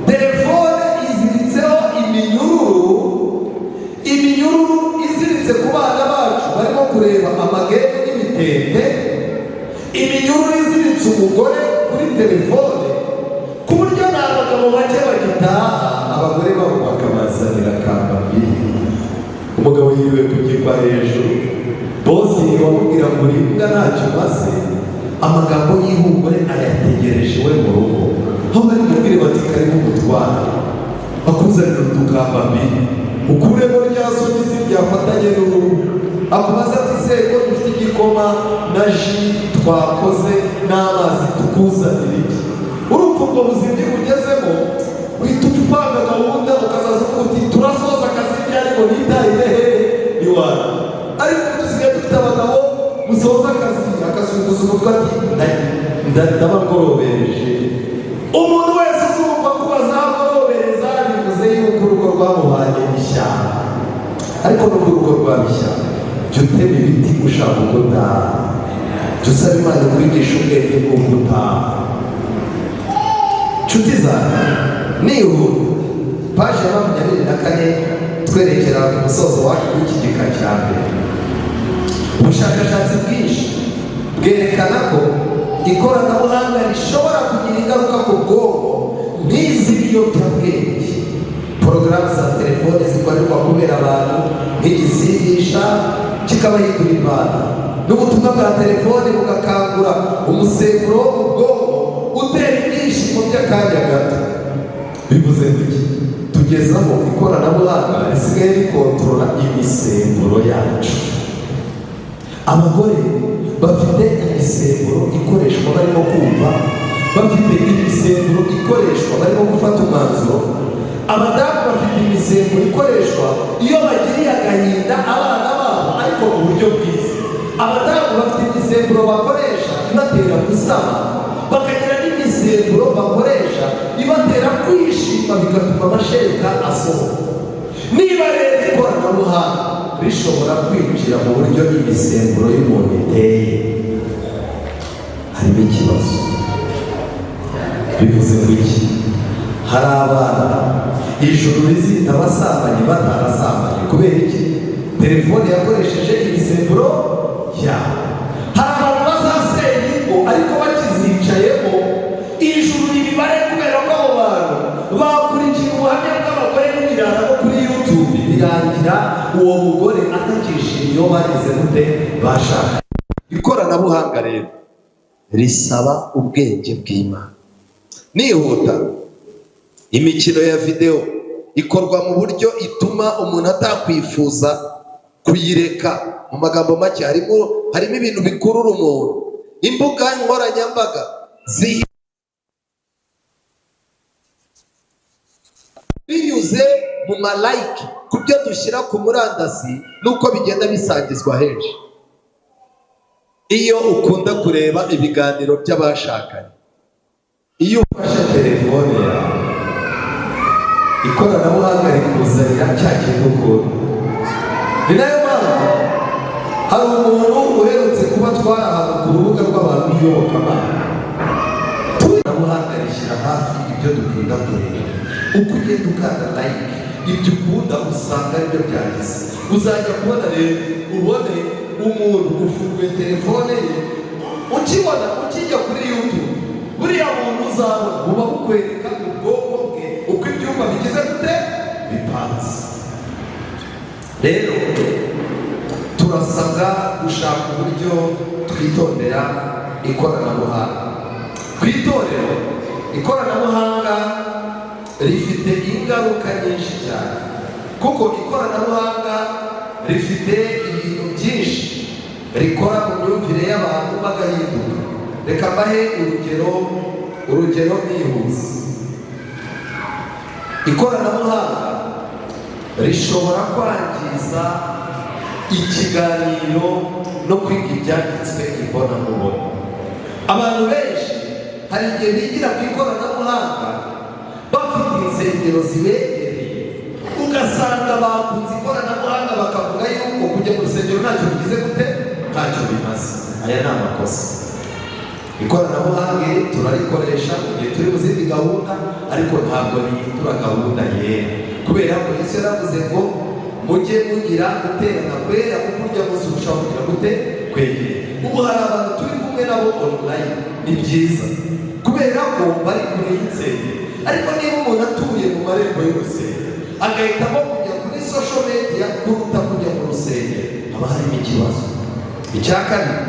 telefone iziritseho iminyururu iziritse ku bana bacu barimo kureba amagare n'imitende, iminyururu iziritse umugore kuri telefone, ku buryo nta bagabo bake bagitaha, abagore babo bakabazanira kambabiri. Umugabo yiriwe kugirwa hejuru, bosi wamubwira ngo imbwa ntacyo maze, amagambo y'ihumure ayategereje we mu rugo, aho bari mubwire bati karibu umutware, akuzanira udukambabiri, ukuremo rya soni ryafatanye n'uruhu, akubaza ati se ko dufite igikoma na ji twakoze n'amazi tukuzanira iki? Urumva ubwo buzima bugezemo, uhita upanga gahunda ukazaza uti turasoza akazi ryari ngo nitahire iwawe. Ariko dusigaye dufite abagabo musoza akazunguza umutwe ati ndaba ngorobereje. Umuntu wese uzumva ko bazamorobereza bivuze yuko urugo rwamuhaye ishyamba. Ariko nubwo urugo rwaba ishyamba, jya utema ibiti ushaka gutaha, jya usaba Imana kwigisha ubwenge bwo gutaha. Nshuti zanjye, nihuta paje ya 24 twerekera ku musozo wacu w'iki gika cya mbere. Ubushakashatsi bwinshi bwerekana ko ikoranabuhanga rishobora kugira ingaruka ku bwonko nk'iz'ibiyobyabwenge. Porogaramu za telefone zikorerwa kubera abantu nk'igisindisha kikabahindura imbata, n'ubutumwa bwa telefone bugakangura umusemburo wo mu bwonko utera ibyishimo by'akanya gato. Bivuze iki? Tugezaho ikoranabuhanga risigaye rikontorora imisemburo yacu. Abagore bafite imisemburo ikoreshwa barimo kumva, bafite imisemburo ikoreshwa barimo gufata umwanzuro. Abadamu bafite imisemburo ikoreshwa iyo bagiriye agahinda abana babo, ariko mu buryo bwiza. Abadamu bafite imisemburo bakoresha ibatera gusama, bakagira n'imisemburo bakoresha ibatera kwishima, bigatuma amashereka asohoka. Niba rero ikoranabuhanga rishobora kwinjira mu buryo imisemburo y'umuntu iteye, harimo ikibazo. Bivuze ngo iki? Hari abana ijuru rizita abasambanyi batarasambanye kubera iki? Telefone yakoresheje imisemburo yabo. Hari abantu bazasenya ingo ariko bakizicayemo, ijuru ribibare kubera ko abo bantu bakurikiye ubuhamya bw'abagore n'ibirara bo kuri YouTube, birangira uwo mugore atakishimiye iyo bageze gute bashaka. Ikoranabuhanga rero risaba ubwenge bw'Imana. Nihuta, imikino ya video ikorwa mu buryo ituma umuntu atakwifuza kuyireka. Mu magambo make, harimo ibintu bikurura umuntu. Imbuga nkoranyambaga binyuze mu malayike ku byo dushyira ku murandasi, nuko bigenda bisangizwa henshi. Iyo ukunda kureba ibiganiro by'abashakanye, iyo ufashe telefone yawe, ikoranabuhanga rikuzanira cya kintu ukunda. Ni nayo mpamvu hari umuntu uherutse kuba twarahaga ku rubuga rw'abantu iyobokamana. Ikoranabuhanga rishyira hafi ibyo dukunda kureba. Uko ugenda ukanda like, ibyo ukunda usanga aribyo byagize. Uzajya kubona rero, ubone umuntu ufunguye telefone ye, ukijya kuri YouTube, buriya muntu uzabona buba bukwereka ubwonko bwe uko ibyumba bigize gute bipa hanze. Rero turasabwa gushaka uburyo twitondera ikoranabuhanga. Ku itorero ikoranabuhanga rifite ingaruka nyinshi cyane, kuko ikoranabuhanga rifite ibintu byinshi rikora mu myumvire y'abantu bagahinduka. Reka mbahe urugero nihuse. Ikoranabuhanga rishobora kwangiza ikiganiro no kwiga ibyanditswe imbonankubone. Abantu benshi hari igihe bigira ku ikoranabuhanga bafite insengero zibegereye, ugasanga bakunze ikoranabuhanga bakavuga yuko kujya mu rusengero ntacyo bigize gute, ntacyo bimaze. Aya ni amakosa. Ikoranabuhanga iri turarikoresha mu gihe turi mu zindi gahunda, ariko ntabwo rihindura gahunda yera, kubera ko Yesu yaravuze ngo mujye mugira guterana kwera kuko urya munsi urushaho kugira gute, kwegera. Ubu hari abantu turi kumwe nabo online, ni byiza kubera ko bari kure y'insengero. Ariko niba umuntu atuye mu marembo y'urusengero agahitamo kujya kuri social media kuruta kujya mu rusengero, haba harimo ikibazo. Icya kabiri,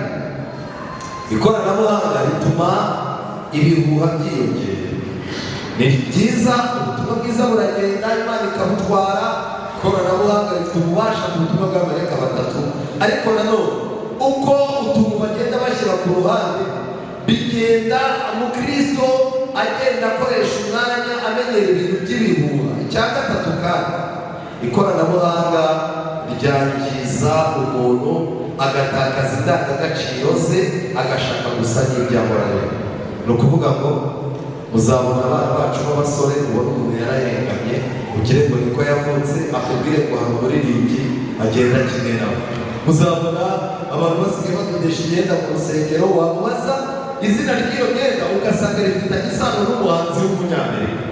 ikoranabuhanga rituma ibihuha byiyongera. Ni byiza, ubutumwa bwiza buragenda, Imana ikabutwara. Ikoranabuhanga rifite ububasha ku butumwa bw'amarayika batatu, ariko nanone uko utuntu bagenda bashyira ku ruhande bigenda umukristo agenda akoresha umwanya amenyera ibintu by'ibihuha. Icya gatatu kandi, ikoranabuhanga ryangiza umuntu agatakaza indangagaciro ze, agashaka gusa n'ibyamurare. Ni ukuvuga ngo muzabona abana bacu b'abasore, ubona umuntu yarahengamye ukire ngo niko yavutse, akubwire ngo hari umuririmbyi agenda kimwe nawe. Muzabona abantu basigaye badodesha imyenda mu rusengero, wamubaza izina ry'iyo myenda ugasanga rifitanye isano n'umuhanzi w'umunyamerika.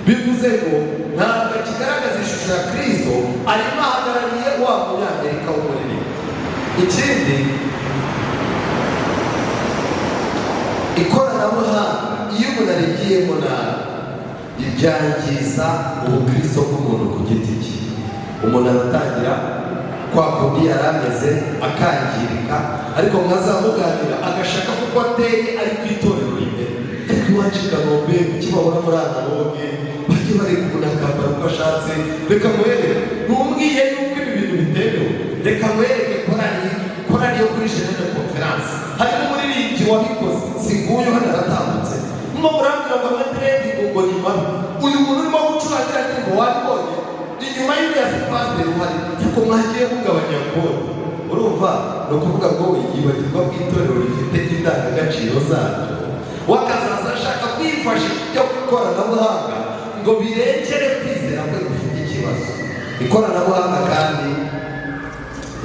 Bivuze ngo ntabwo kigaragaza ishusho ya Kristo, arimo ahagarariye wa munyamerika w'umuririmbyi. Ikindi, ikoranabuhanga iyo umuntu arigiyemo nabi ryangiza ubukristo bw'umuntu ku giti cye. Umuntu aratangira kwa kundi yari ameze akangirika, ariko mwazamuganira agashaka kuko ateye ari ku itorero rimwe. Ariko iwacu i Kanombe ukibabona muri analoge bajye bari kubona akambara uko ashatse. Reka muherere, ntumbwiye yuko ibi bintu bitemewe. Reka muhereke korali yo kuri Geneve Conference, harimo umuririmbyi wabikoze, si nguyu hano aratambutse. Muma murambwira ngo amadiredi ngo ni mabi. Uyu muntu urimo gucurangira ngo wabibonye inyuma y'uriya si pasiteri uhari, ariko mwagiye mugabanya kode. Urumva, ni ukuvuga ngo yibagirwa ko itorero rifite indangagaciro zaryo, wakazaza ashaka kwifashisha ibyo ku ikoranabuhanga ngo birekere kwizera kwe gufite ikibazo. Ikoranabuhanga kandi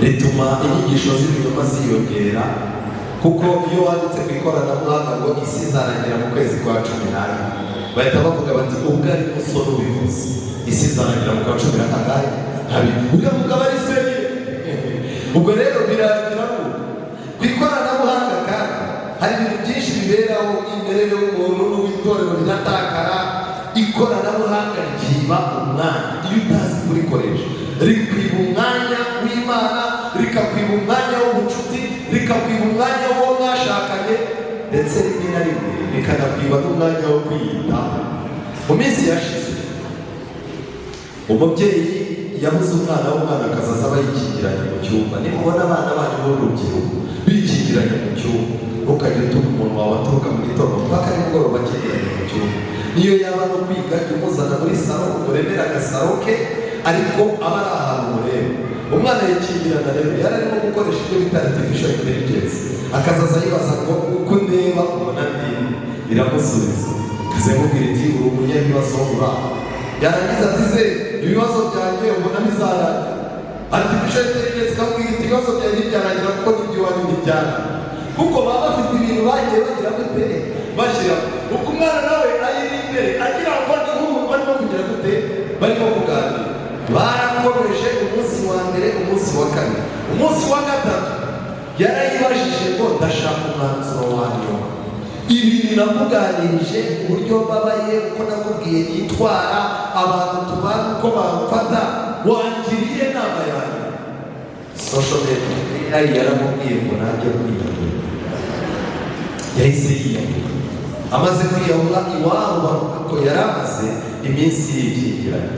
rituma inyigisho z'ibinyoma ziyongera, kuko iyo wanditse ku ikoranabuhanga ngo isi izarangira mu kwezi kwa 12, bahita bavuga bati ubwo ari musoro ubivuze, isi izarangira mu kwa 12, uriya mugabo ari seri. Ubwo rero biragira ku ikoranabuhanga kandi hari ibintu byinshi biberaho, imbere y'umuntu n'uw'itorero riratakara. Ikoranabuhanga rikiba umwanya iyo utazi kurikoresha, rikwiba umwanya w'Imana, rikakwiba umwanya w'ubucuti, rikakwiba umwanya w'uwo mwashakanye, ndetse rimwe na rimwe rikanakwiba n'umwanya wo kwiyitaho. Mu minsi yashize umubyeyi yabuze umwana w'umwana akazaza bayikingiranye mu cyumba. Nimubona abana banyu b'urubyiruko bikingiranye mu cyumba, ukajya utuma umuntu wawe aturuka mu gitondo mpaka nimugoroba akingiranye mu cyumba. Niyo yaba no kwiga jya umuzana muri salo, umuremera agasaro ke, ariko aba ari ahantu mureba. Umwana yikingirana rero yari arimo gukoresha ibyo bita artificial intelligence, akazaza yibaza ngo uko ndeba ubona ndeba, iramusubiza ikazamubwira iti uri umunyabibazo uraho. Yarangiza ati se ibibazo byanjye ubona bizarangira. Artificial intelligence ikamubwira iti ibibazo byanjye ntibyarangira kuko n'ibyo iwanyu ntibyarangira, kuko baba bafite ibintu bagiye bagira gute bashyira. Uko umwana nawe ayiri imbere agira ngo n'ubu barimo kugira gute, barimo kuganira. Barakomeje umunsi wa mbere, umunsi wa kabiri, umunsi wa gatatu yarayibajije ngo ndashaka umwanzuro wanyu. Ibi binakuganirije uburyo mbabaye, uko nakubwiye nitwara, abantu tubana uko bamfata, wangiriye inama yanjye. Social media yaramubwiye ngo ntajya kwiyahura, yahise yiyahura. Amaze kwiyahura iwabo bavuga ko yari amaze iminsi yikingiranye.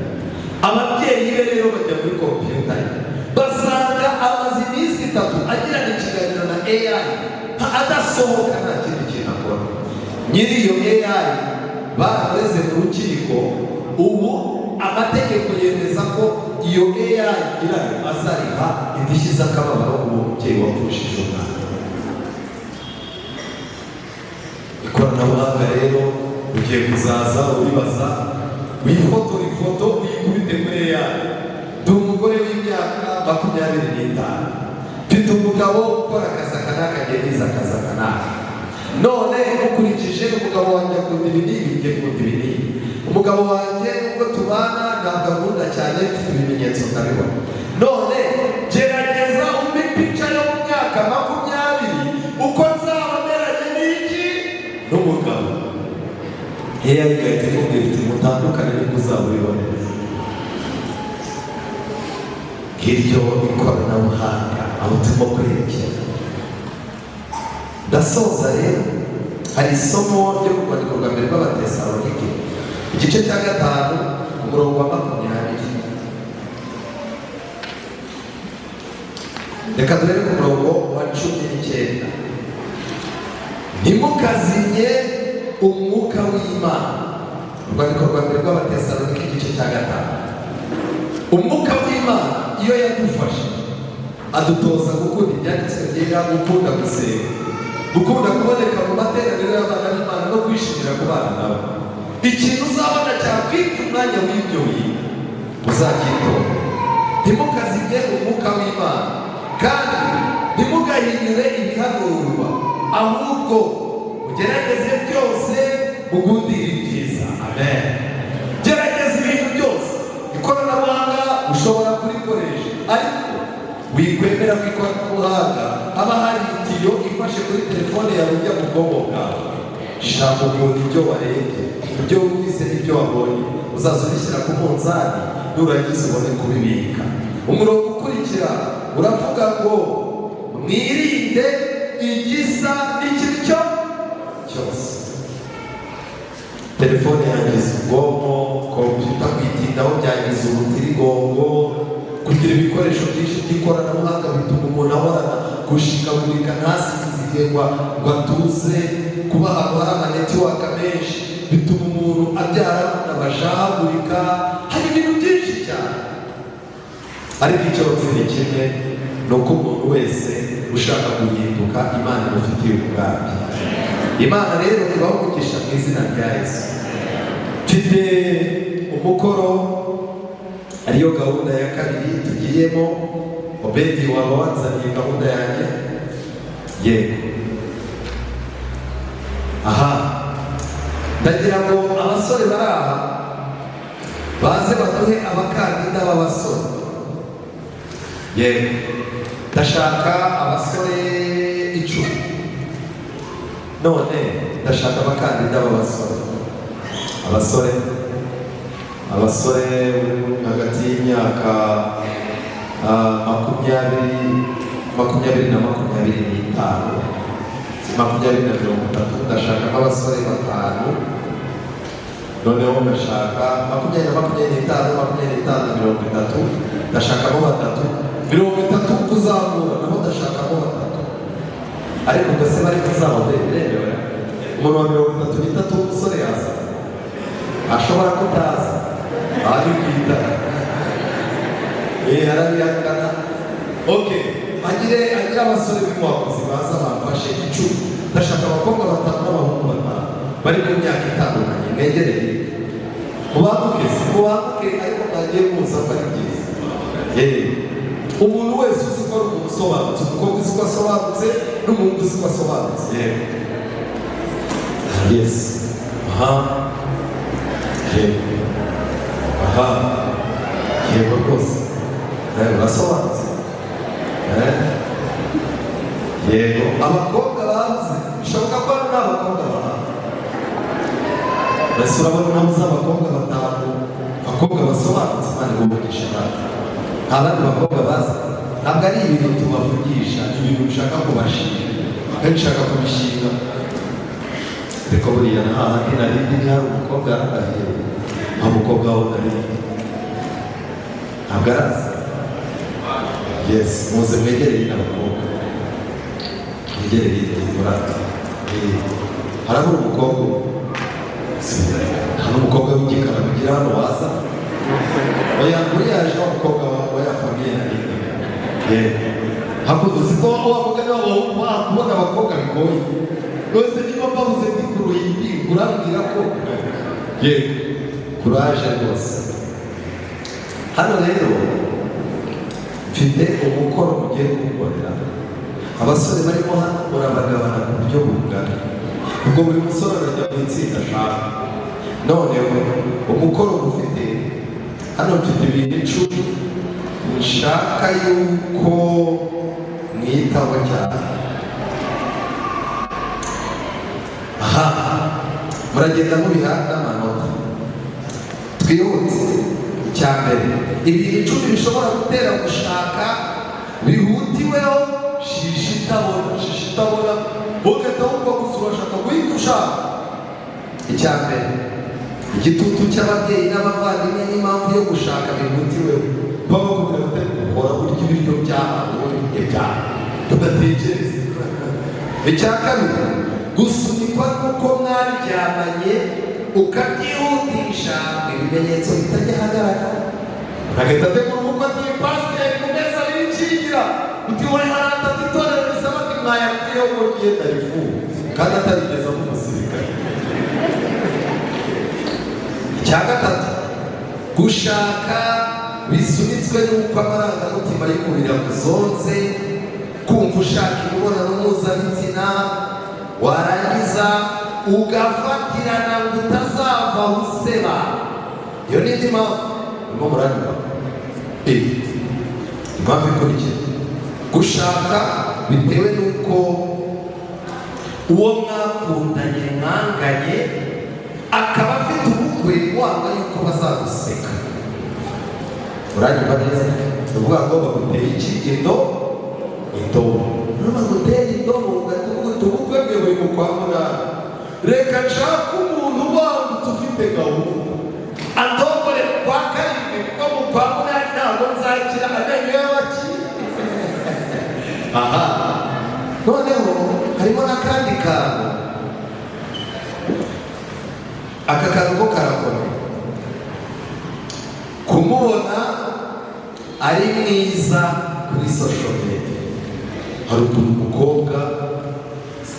Ababyeyi be rero bajya muri kompiyuta ye, basanga amaze iminsi 3 agirana ikiganiro na AI, adasohoka nta kindi kintu akora. Nyiri iyo AI barareze mu rukiko, ubu amategeko yemeza ko iyo AI irayo azariha indishyi z'akababaro uwo mubyeyi wapfushije umwana. Ikoranabuhanga rero ugiye kuzaza uribaza, wifotora ifoto uyikubite muri AI. Ndi umugore w'imyaka 25, mfite umugabo ukora akazi aka n'aka, ageniza akazi aka n'aka. None ukurikije umugabo wanjye akunda ibinini, njye nkunda ibinini. Umugabo wanjye nubwo tubana ntabwo akunda cyane, mfite ibimenyetso ndabibona. None gerageza umpe pica yo mu myaka 20 uko nzaba meranye n'iki n'umugabo. AI igahita ikubwira iti mutandukane nibwo uzaba ubiboneza. Iryo ikoranabuhanga aho turimo kwerekera. Ndasoza rero, hari isomo ryo mu rwandiko rwa mbere rw'Abatesalonike, igice cya 5 umurongo wa 20. Reka turebe ku murongo wa 19. Ntimukazimye umwuka w'Imana. Urwandiko rwa mbere rw'Abatesalonike igice cya 5. Umwuka w'Imana iyo yadufashe adutoza gukunda ibyanditswe byera, gukunda gusenga, gukunda kuboneka mu materaniro y'abana b'Imana no kwishimira kubana nabo. Ikintu uzabona cyakwita umwanya w'ibyo bintu uzakitora. Ntimukazimye umwuka w'Imana kandi ntimugahinyure ibihanurwa, ahubwo mugerageze byose mugundire ibyiza. Amen. Gerageza ibintu byose. Ikoranabuhanga ushobora kurikoresha, ariko wikwemera ko ikoranabuhanga haba hari itiyo ifashe kuri telefone yawe ujya mu bwonko bwawe. Shaka ukuntu ibyo warebye, ibyo wumvise n'ibyo wabonye uzaza ubishyira ku munzani, nurangiza ubone kubibika. Umurongo ukurikira uravuga ngo mwirinde igisa n'icyo cyose. Telefone yangiza ubwonko, kompiyuta kwitindaho byangiza urutirigongo, kugira ibikoresho byinshi by'ikoranabuhanga bituma umuntu ahorana gushikagurika, ntasinzire ngo atuze, kuba ahantu hari amanetiwaka menshi bituma umuntu abyara abashahagurika. Hari ibintu byinshi cyane, ariko icyo ni kimwe, ni uko umuntu wese ushaka guhinduka Imana imufitiye ubwabyo. Imana rero ibahugisha mu izina rya Yesu. Mfite umukoro, ariyo gahunda ya 2 tugiyemo. Obedi waba wanzaniye gahunda yanjye? Yego. Aha, ndagira ngo abasore bari aha baze baduhe abakandida b'abasore. Yego, ndashaka abasore 10. None ndashaka abakandida b'abasore. Abasore hagati y'imyaka 20 na 25, 20 na 30. Ndashaka abasore 5. Noneho ndashaka 20 na 25, 25 na 30. Ndashakamo 3, 30 kuzamura naho ndashakamo 3. Ariko mbese bari kuzamura biremewe? Umuntu wa 33 w'umusore yaza ashobora kutaza, ari kwita arabihakana. Okay, agire abasore b'imwakozi baza bamfashe 10. Ndashaka abakobwa 5 n'abahungu 5 bari mu myaka itandukanye, mwegereye mubanguke, ariko mwagiye muza ko ari byiza. Umuntu wese uzi ko ari umuntu usobanutse, umukobwa uzi ko asobanutse n'umuhungu uzi ko asobanutse. Yes. Yego rwose urasobanutse. Yego, abakobwa babuze bishoboka ko ari n'abakobwa bahawe. Mbese urabona nabuze abakobwa 5 abakobwa basobanutse Imana ibavugisha natwe, nta bandi bakobwa baza, ntabwo ari ibintu tubavugisha, ibintu ushaka kubashinga kandi ushaka kubishinga. Ariko buriya nta handi narindi ni hari umukobwa arahariye, nta mukobwa aho narindi ntabwo araza. Yes, muze mwegereye n'abakobwa, mwegereye murate. Harabura umukobwa, nta n'umukobwa w'igikara kugira hano waza. Oya, buriya yaje umukobwa wa ya famiye narindi. Hakuno uzi ko wavuga niba wakubona abakobwa bigoye. Rwose niba mbabuze ndikuruye ibi urambwira ko kuraje rwose. Hano rero mfite umukoro mugiye kuwukorera abasore barimo hano, urabagabana ku buryo bungana, ubwo buri musore arajya mu itsinda ashaka. Noneho umukoro ufite hano, mfite ibintu 10 nshaka yuko mwitaho cyane. Aha, muragenda mubiha n'amanota. Twihute. Icya mbere, ibintu 10 bishobora gutera gushaka bihutiweho, shisha itabona ugahita wumva gusa urashaka guhita ushaka. Icya mbere, igitutu cy'ababyeyi n'abavandimwe n'impamvu yo gushaka bihutiweho. Baba bakubwira bati uhora urya ibiryo byahawe ibyaha tudatekereza. Icya kabiri, gusunikwa n'uko mwaryamanye ukabyihutisha, ibimenyetso bitajya ahagaragara. Uragahita ategura umukwe ati pasiteri mu mezi 2 nkingira, uti wowe haratatu itorero risaba ati mwayakwiyeho ngo ryenda rifunga kandi atarigeza mu musirikare. Icya gatatu, gushaka bisunitswe n'uko amarangamutima y'umubiri yakuzonze, kumva ushaka imibonano mpuzabitsina, warangiza ugafatirana ngo utazava useba. Iyo ni indi mpamvu urimo muranyura. Impamvu ikurikira, gushaka bitewe n'uko uwo mwakundanye mwanganye akaba afite ubukwe, wanga yuko bazaguseka. Uranyumva neza? Ni ukuvuga ngo baguteye iki? Indobo. Baguteye indobo ugatuvuga uti ubukwe bwe buri mu kwa munani, reka nshaka umuntu wambutse ufite gahunda andobore kwa karindwi, kuko mu kwa munani ntabwo nzakira amenyo y'abakiri. Aha, noneho harimo n'akandi kantu. Aka kantu ko karakomeye. Kumubona ari mwiza kuri social media. Hari ukuntu umukobwa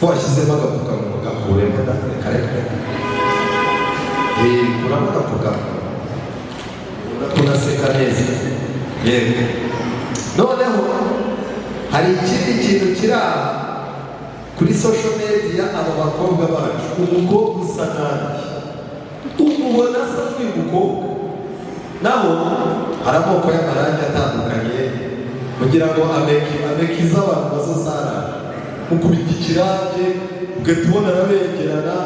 washyizemo agapfukamunwa gakuremo kare urabona apfukamunwa tunaseka neza. Yego, noneho hari ikindi kintu kiri aha kuri social media. Abo bakobwa bacu, umukobwa usa nabi umubona asa n'umukobwa, naho hari amoko y'amarangi atandukanye kugira ngo amekize abantu bazo zara mukubita ikirange ugahita ubona arabengerana,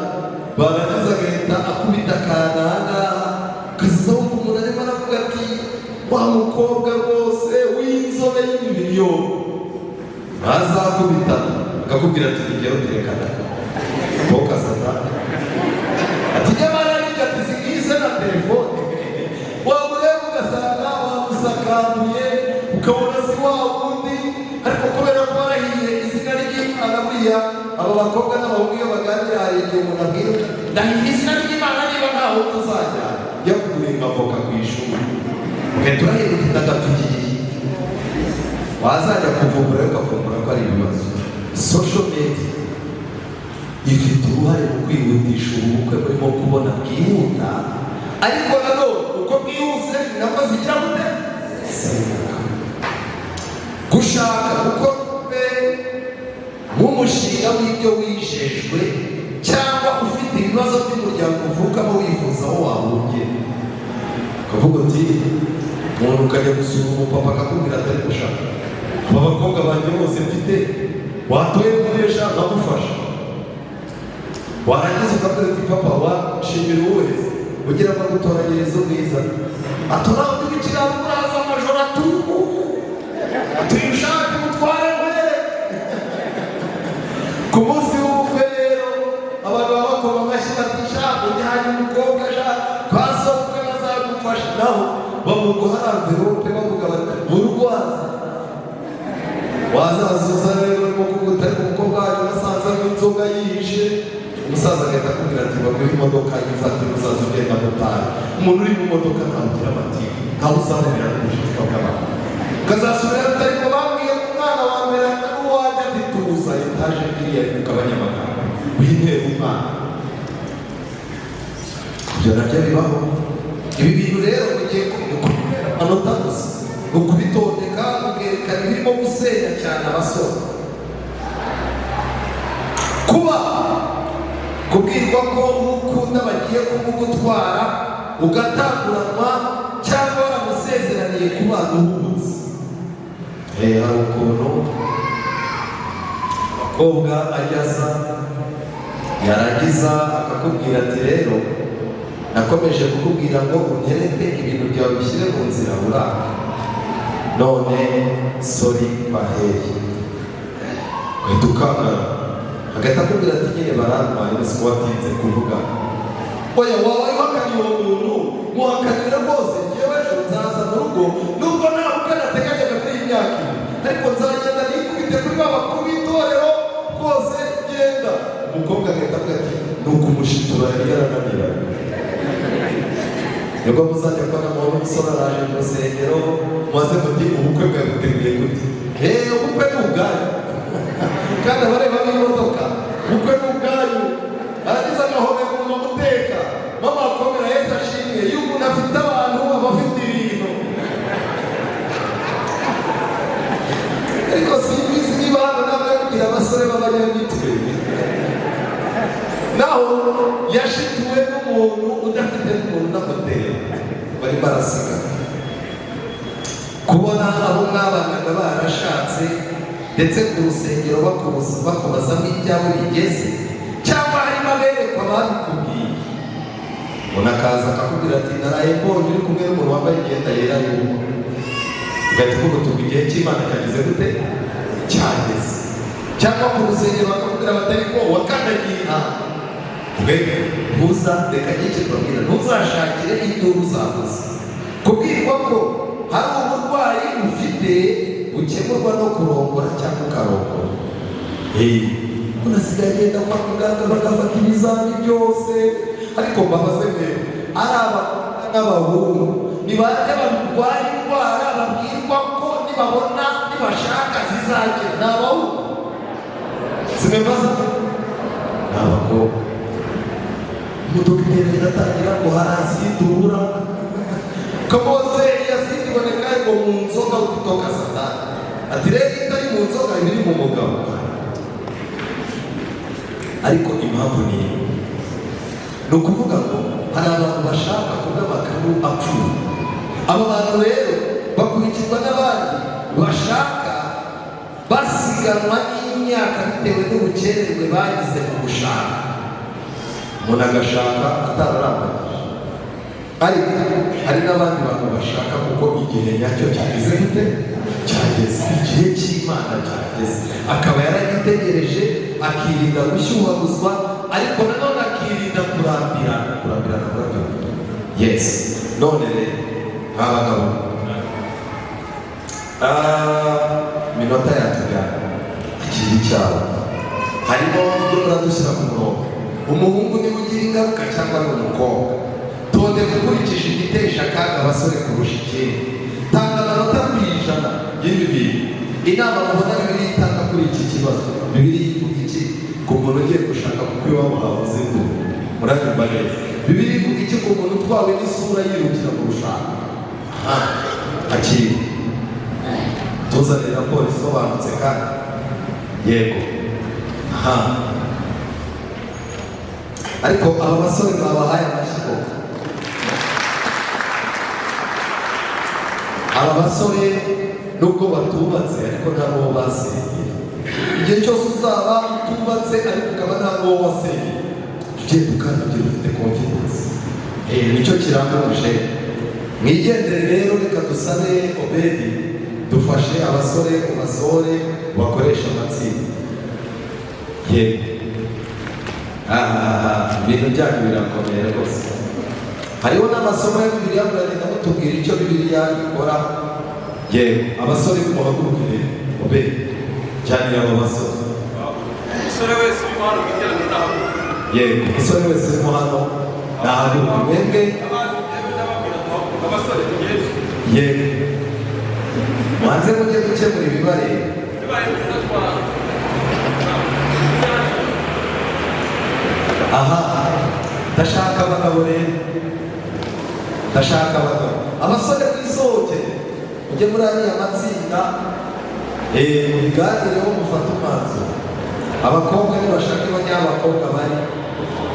barangiza agahita akubita akananga ukaziza wumva umuntu arimo aravuga ati wa mukobwa rwose w'inzobe y'imibiri yombi. Ntazakubita akakubwira ati nigero turekana ntukasata ati nyamara n'igati zigize na telefone wamureba ugasanga wamusakamuye ukabona si wa wundi, ariko kubera ko warahiye izina ry'Imana. Buriya aba bakobwa n'abahungu iyo baganira hari igihe umuntu abwira ndahiye izina ry'Imana niba ntaho tuzajya yo kugurinda avoka ku ishuri, ugahita urahinduka indagatugiye, wazajya kuvumbura ukavumbura ko ari ibibazo. Social media ifite uruhare mu kwihutisha ubukwe burimo kubona bwihuta, ariko nanone uko bwihuse nako zigira gute gushaka kuko nk'umushinga w'ibyo wijejwe cyangwa ufite ibibazo by'umuryango uvukamo wifuza aho wahungiye, ukavuga uti umuntu ukajya gusura umupapa akakubwira atari gushaka aba bakobwa banjye bose mfite watoye kugurisha nkagufasha, warangiza ukabwira uti papa washimira uwese ugira ngo agutoranyirize ubwiza. atora undi w'ikiraro uraza amajoro atubu tuyishake mutware mbere. Ku munsi w'ubukwe rero abantu baba bakoma amashyi bati shaka ujyanye umukobwa shaka kwa sokwe bazagufasha, naho bamuguha amverope bavuga bati urwaza wazazuza rero urimo kuvuga ariko umukobwa wawe nasanze n'inzoga yihishe. Umusaza agahita akubwira ati baguhe imodoka yifate umusaza ugenda mutari. Umuntu uri mu modoka ntabugira amatiku, ntawe uzamubwira n'ubushitwa bw'abantu. Ukazasubira atari ko bambwiye ko umwana wa mbere n'uwajya ati tuza etaje iriya iri mu Kabanyamaganga wintera umwana. Ibyo nabyo bibaho. Ibi bintu rero ugiye kubera amanota gusa, ukubitondeka ukerekana ibirimo gusenya cyane abasore. Kuba kubwirwa ko ukunda bagiye kumugutwara ugatanguranwa cyangwa waramusezeraniye ku bana uhumunsi. Hari ukuntu umukobwa ajyaza yarangiza akakubwira ati rero nakomeje kukubwira ngo untereke ibintu byawe bishyire mu nzira uranga, none sori baheye uhita ukangara agahita akubwira ati nyine barantwaye mbese ko watinze kuvuga. Oya waba uhakaniye uwo muntu muhakanira rwose njyewe ejo nzaza mu rugo nubwo nta bukwe nateganyaga muri iyi myaka ariko nzagenda nikubite kuri ba bakuru b'itorero rwose genda. Umukobwa agahita avuga ati ni ukumushitura yari yarananiranye. Nibwo muzajya kubona umuntu umusore araje mu rusengero maze muti ubukwe bwawe buteguye gute? Ubukwe ni ubwanyu kandi abareba n'imodoka ubukwe ni ubwanyu. Arangiza agahomeka umuntu amuteka mama akomera Yesu ashimwe. Iyo umuntu afite abantu aba afite ibintu. Ariko simbizi niba hano namwe kugira abasore b'abanyamitwe naho yashituwe n'umuntu udafite n'umuntu unamutera bari barasigana. Kubona abo mwabanaga barashatse ndetse ku rusengero bakubazamo ibyawe bigeze cyangwa harimo aberekwa babikubwiye, ubona akaza akakubwira ati naraye mbonye uri kumwe n'umuntu wambaye imyenda yera y'ubu, ugahita uvuga uti igihe cy'Imana cyageze gute? Cyageze. Cyangwa ku rusengero bakakubwira batari ko wakandagiye inama ntuza reka nyinshi kubabwira ntuzashakire induru uzavuza. Kubwirwa ko hari uburwayi ufite ukemurwa no kurongora cyangwa ukarongora. Unasigaye agenda kwa muganga bagafata ibizami byose, ariko mbabaze rero ari abakobwa n'abahungu nibajya barwaye indwara babwirwa ko nibabona nibashaka zizagera ni abahungu zimemaza ni abakobwa. Imodoka igenda iratangira ngo harasidura kamoze yasindi iboneka ngo mu nzoga ukitoka satani ati rero itari mu nzoga ibiri mu mugabo. Ariko impamvu ni ukuvuga ngo hari abantu bashaka kuba amakuru apfuye. Abo bantu rero bakurikirwa n'abandi bashaka basiganwa n'imyaka bitewe n'ubukererwe bagize mu gushaka. Umuntu agashaka atararambagije, ariko hari n'abandi bantu bashaka kuko igihe nyacyo cyageze gute? Cyageze. Igihe cy'Imana cyageze, akaba yaragitegereje akirinda gushyuhaguzwa, ariko nanone akirinda kurambirana kurabyo. Yes. None rero nk'abagabo minota yatujyana ikindi cyabo harimo ibyo muradushyira ku murongo. Umuhungu niwe ugira ingaruka cyangwa ni umukobwa? Tonde gukurikisha igitesha akaga abasore kurusha ikindi. Tanga amanota kuri ijana y'ibibiri. Inama mubona Bibiliya itanga kuri iki kibazo. Bibiliya ivuga iki ku muntu ugiye gushaka kuko iwabo havuze induru? Murabyumva neza. Bibiliya ivuga iki ku muntu utwawe n'isura yirukira mu rushaka? Akiri tuzanire raporo isobanutse kandi yego. Ariko aba basore babahaye amashyigo. Aba basore nubwo batubatse ariko nta n'uwo basengeye. Igihe cyose uzaba utubatse ariko ukaba nta n'uwo wasengeye, tugiye tukandagira ufite confidence. Nicyo kiranga umushinga. mwigendere rero, reka dusabe Obedi dufashe abasore ubasore bakoresha amatsinda. Yego, ibintu byanyu birakomeye rwose. Hariho n'amasomo ya Bibiliya, muragenda mutubwira icyo Bibiliya ikora. Yego, abasore muhagurukire. Obedi, jyanira abo basore. umusore wese uri hano mu iteraniro nahaguruka. Yego, umusore wese urimo hano nahaguruka. Mwebwe abasore tugende. yego, mwanze mujye gukemura ibibareba. bibaye byiza twara. Aha, ndashaka abagabo rero, ndashaka abagabo. Abasore mwisohoke mujye muri ariya matsinda, mubiganireho mufate umwanzuro. Abakobwa nibashaka bajya aho abakobwa bari,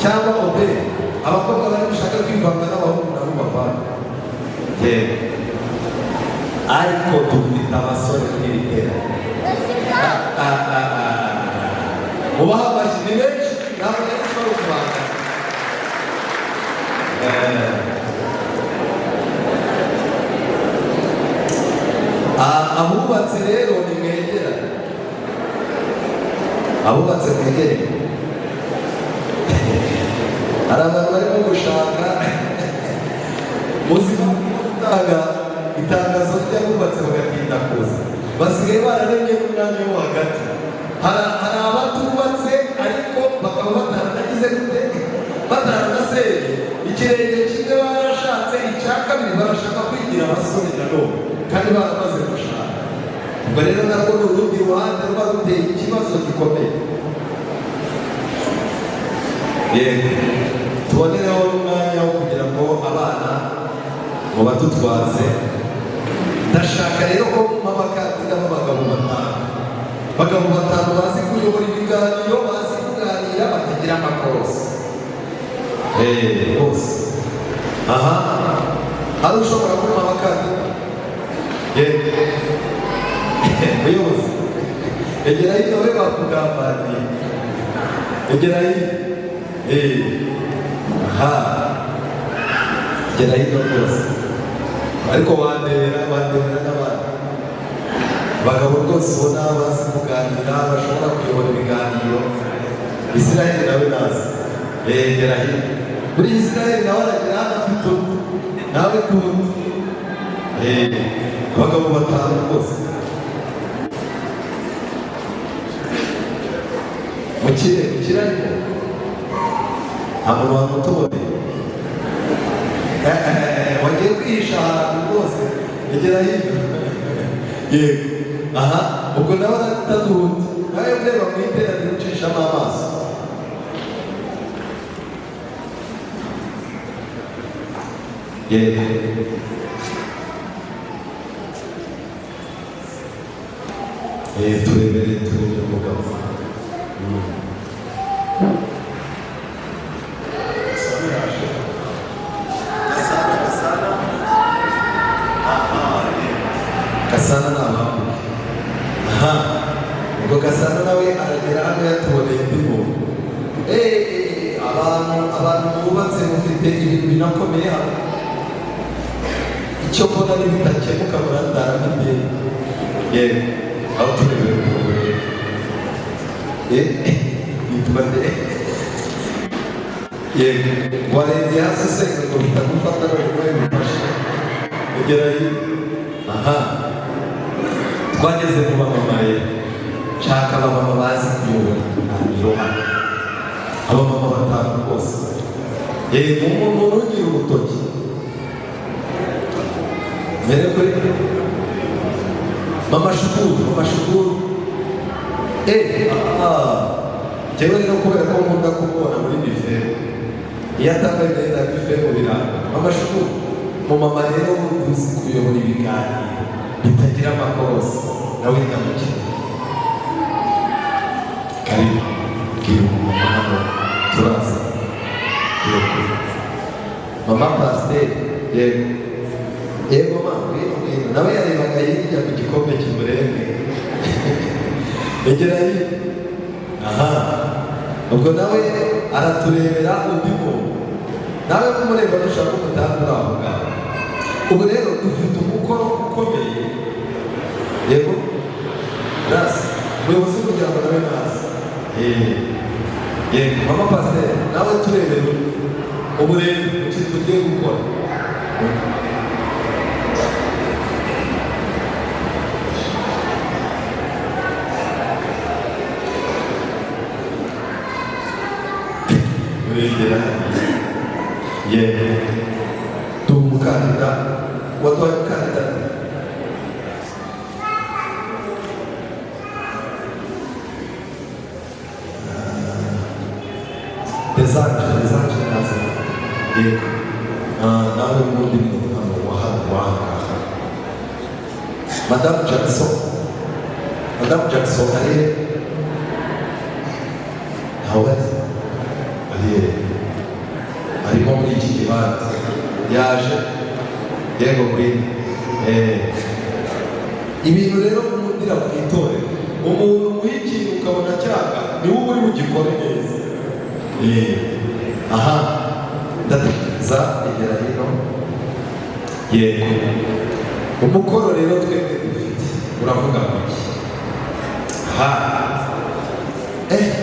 cyangwa Obedi abakobwa bari gushaka kwivanga n'abahungu nabo bavana. Yego, ariko dufite abasore mw'iri teraniro. Mubaha amashyi, ni benshi, ntabwo nari bari kuvanga. Abubatse rero ni mwegerane, abubatse mwegerane. Hari abantu barimo gushaka, muzi gutanga itangazo ry'abubatse bagatinda kuza, basigaye bararemye n'umwanya wo hagati. Hari abatubatse ariko bakaba bataranagize gute, bataranaseye. Ikirenge kimwe barashatse, icya kabiri barashaka kwigira abasore nanone kandi baramaze gushaka. Ubwo rero narwo ni urundi ruhande ruba ruteye ikibazo gikomeye. Yego, tubonereho umwanya wo kugira ngo abana ngo badutwaze. Ndashaka rero ko mabakandida b'abagabo batanu bazi kuyobora ibiganiro, bazi kuganira, batagira amakosa. Bose. Aha, hari ushobora kuba abakandida. Yego, muyobozi, egera hino we bakugambaniye. Egera hino. Aha, egera hino rwose. Ariko wandebera n'abandi bagabo rwose ubona bazi kuganira, bashobora kuyobora ibiganiro. Isiraheli nawe nazi. Egera hino. Muri Isiraheli nawe aragera hano afite undi, nawe kundi. Abagabo batanu rwose. Mukire ariko nta muntu wamutoboneye. Wagiye kwihisha ahantu rwose, egera hino. Yego, aha, ubwo nawe aratadundi, nawe ureba mu iteraniro ucishamo amaso. Yego, turebere umugabo. Gasana ni amakuru. Aha, ubwo Gasana nawe aragera hano yatuboneye undi muntu. Abantu bubatse mufite ibintu binakomeye hano. Icyo mbona ni bitakemuka murandara n'ideni. Yego, aho turebera umugore. Yitwa nde? Yego, warenze hasi se ngo bitagufata none nawe bifashe. Egera hino. Aha, twageze mu bamama rero. Nshaka abamama bazi kuyobora ibiganiro hano. Abamama batanu rwose. Yego, umuntu ugira urutoki. Mbere kuri Mama Shukuru. Njyewe rero kubera ko nkunda kumubona muri bife, iyo atambaye imyenda ya bife mu biranga. Mama Shukuru, umumama rero uzi kuyobora ibiganiro bitagira amakosa, nawe ndamukeneye. Karibu, bwira umumama hano turaza. Mama Pasiteri, yego mama, ngwino nawe yarebaga hirya ku gikombe cy'umurenge. Egera hino. Aha, ubwo nawe araturebera undi muntu. Nawe kumureba dushaka umutanga uri aho ngaho. ubu rero dufite umukoro ukomeye. Yego rasi umuyobozi w'umuryango nawe nazi. Yego mama pasiteri nawe turebere ubu rero ikintu tugiye gukora. Urengera yewe turi umukandida waduhaye umukandida desanje naza yego nawe ubundi muntu wahanga Madame Jackson ari ntawe arimo muri iki kibanza yaje yego muri ibintu rero mundira mu itorero umuntu muhikintu ukabona cyanga niwe uri bugikore neza. Aha ndatekereza egera hino yego umukoro rero twebwe dufite uravuga ngo iki? Aha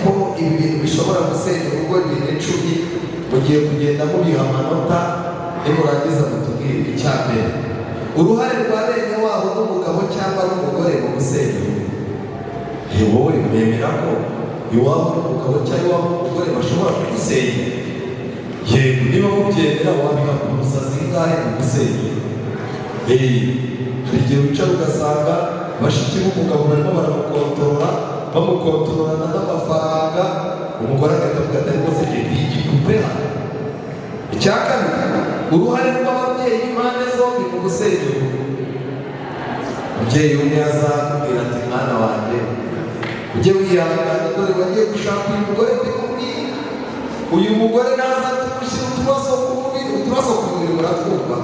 ko ibi bintu bishobora gusenya urugo 2010 mugiye kugenda mubiha amanota nimurangiza mutubwire icya mbere uruhare rwa bene wabo n'umugabo cyangwa n'umugore mu gusenya urugo. Wowe mwemera ko iwabo n'umugabo cyangwa iwabo n'umugore bashobora kugusenya? Yego niba mubyemera wabiha ku musazi ngahe mu gusenya? Hari igihe wicara ugasanga bashiki b'umugabo barimo bamukontororana n'amafaranga, umugore agahita ati rwose ngiye igipupe hano. Icya kabiri uruhare rw'ababyeyi impande zombi mu gusenya urugo. Umubyeyi umwe azakubwira ati mwana wanjye ujye wihangana dore wagiye gushaka uyu mugore ndikubwira uyu mugore naza tumushyira utubazo ku mubiri muratwumva.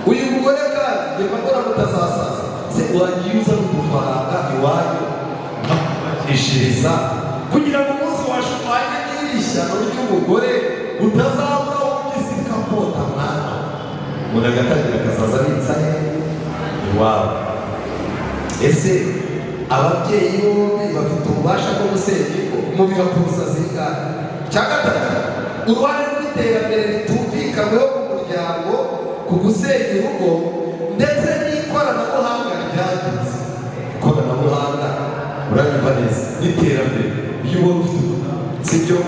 Uyu mugore kandi njye mbona mutazasaza se wagiye uzana udufaranga iwanyu nkakubakishiriza kugira ngo umunsi washwanye n'iri shyano ry'umugore utazabura ugize kapota mwana. Umuntu agatangira akazaza abitsa he iwabo. Ese ababyeyi bombi bafite ububasha bwo gusenya ingo mubiha ku busazi bwawe? Cya gatatu uruhare rw'iterambere ritumvikanyweho mu muryango ku gusenya urugo ndetse n'ikoranabuhanga ryagutse. Ikoranabuhanga uranyumva neza n'iterambere iyo ubona ufite sibyo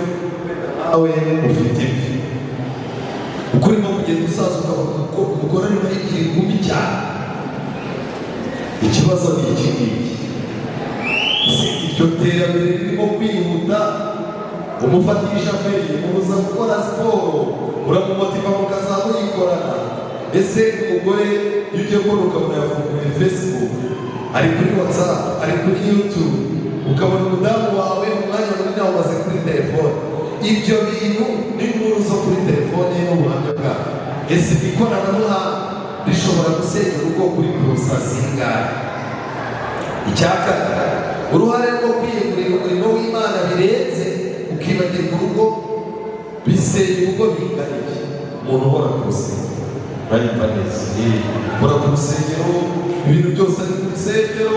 nawe ufite imvi uko urimo kugenda usaza ukabona ko umugore arimo yigira ingumi cyane. Ikibazo ni iki ngiki, iryo terambere ririmo kwihuta umufatisha feri umubuza gukora siporo uramumotiva mukazamu yikorana. Ese umugore iyo ugiye kubona ukabona yafunguye Facebook ari kuri WhatsApp ari kuri YouTube ukabona umudamu wawe umwanya munini awumaze kuri telefone. Ibyo bintu ni inkuru zo kuri telefone n'ubuhamya bwawe. Ese ikoranabuhanga rishobora gusenya urugo kuri purusa zingahe? Icya kabiri uruhare rwo kwiyegurira umurimo w'Imana birenze ukibagirwa urugo bisenya urugo bingana iki? Umuntu uhora ku rusengero uranyumva neza uhora ku rusengero ibintu byose ari ku rusengero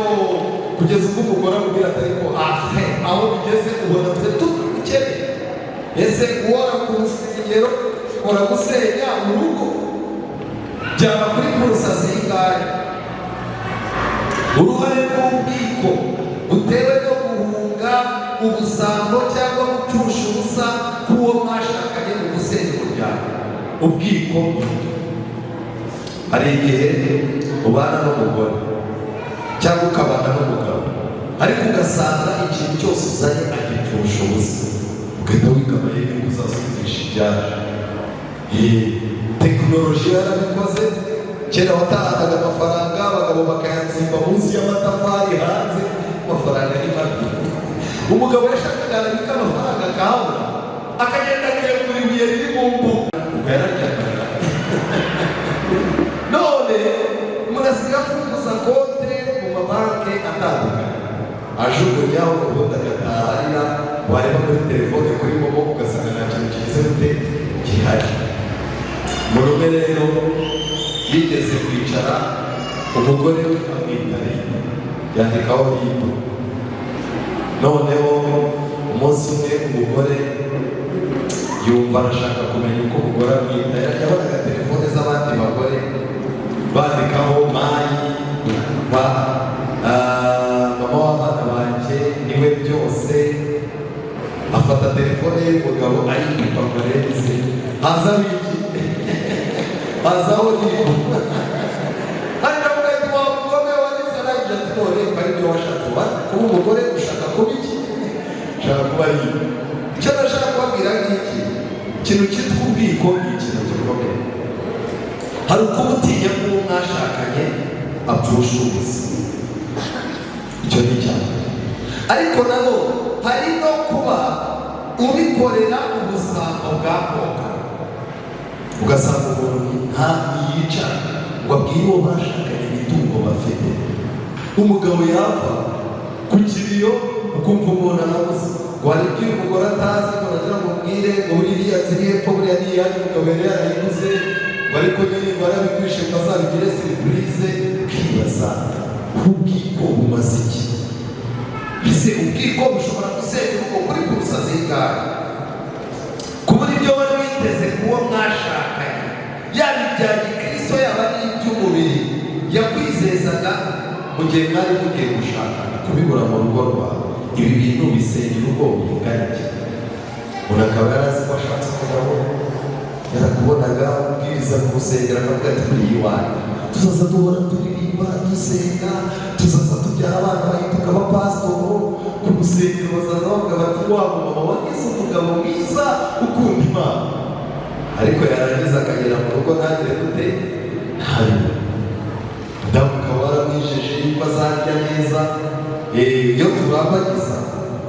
kugeza ubwo umugore amubwira ati ariko aho bigeze ubona twe tukene. Ese uhora ku rusengero uhora gusenya urugo byaba kuri purusa zingahe? Uruhare rw'ubwiko butewe no guhunga ubusambo cyangwa gupfusha ubusa k'uwo mwashakanye mu gusenya umuryango. Ubwiko hari igihe ubana n'umugore cyangwa ukabana n'umugabo ariko ugasanga ikintu cyose uzanye agipfusha ubusa ugahita wigama yego uzasubirisha ibyaje. Tekinoloji yarabikoze. Kera watahaga amafaranga abagabo bakayatsimba munsi y'amatafari hanze amafaranga ari mabi. Umugabo yashakaga arabika amafaranga akabura akagenda akegura ibuye riri mu mbuga yarajyaga. None umuntu asigaye afunguza konte mu mabanki atandukanye ajugunyaho ubundi agataharira wareba muri telefone kuri momo ugasanga nta kintu kigize gute gihari. Murume rero yigeze kwicara umugore we amwita Ribu, yandikaho Ribu. Noneho umunsi umwe umugore yumva arashaka kumenya uko umugore amwita, yabonaga telefone z'abandi bagore bandikaho Mayi, mama w'abana banjye, niwe byose. Afata telefone y'umugabo ayikupa ngo arebe haza wiki hazaho Ribu. Hanyuma mugahita wa mugome wanditse arangije ati none ko ari byo washatse kuba umugore ushaka kuba iki? Ushaka kuba Ribu. Icyo ndashaka kubabwira ngiki, ikintu cyitwa ubwiko ni ikintu gikomeye. Hari uko utinya ko uwo mwashakanye apfusha ubuzima, icyo ni icyaha. Ariko nabo hari no kuba ubikorera ubusambo bwa mwoga, ugasanga umuntu nta yicara ngo abwire uwo bashakanye imitungo bafite. Umugabo yapfa ku kiriyo ukumva umuntu arabuze ngo hari ibyo umugore atazi ngo nagira ngo mbwire ngo buriya ziri hepfo buriya ni iyanyu umugabo yari yarayiguze ngo ariko nyine ngo arabigwishe ngo azabigire serivise. Ukibaza ubwiko bumaze iki? Ese ubwiko bushobora gusenya urugo kuri kurusa zingahe? Kubura ibyo wari witeze kuwo mwashakanye, yaba ibya gikristo yaba n'iby'umubiri yakwizezaga mu gihe mwari mugiye gushakana, kubibura mu rugo rwawe. Ibi bintu bisenya urugo bingana iki? Umuntu akaba yarazi ko ashatse umugabo, yarakubonaga ubwiriza mu rusengero akavuga ati muri iyi wanyu tuzaza duhora turirimba dusenga, tuzaza tubyara abana bahinduka abapasitoro, ku rusengero bazaza bavuga bati wa mama wagize umugabo mwiza ukunda Imana. Ariko yarangiza akagera mu rugo ntagire gute? Ntabwo damu ukaba waramwijeje yuko azarya neza. Iyo turambagiza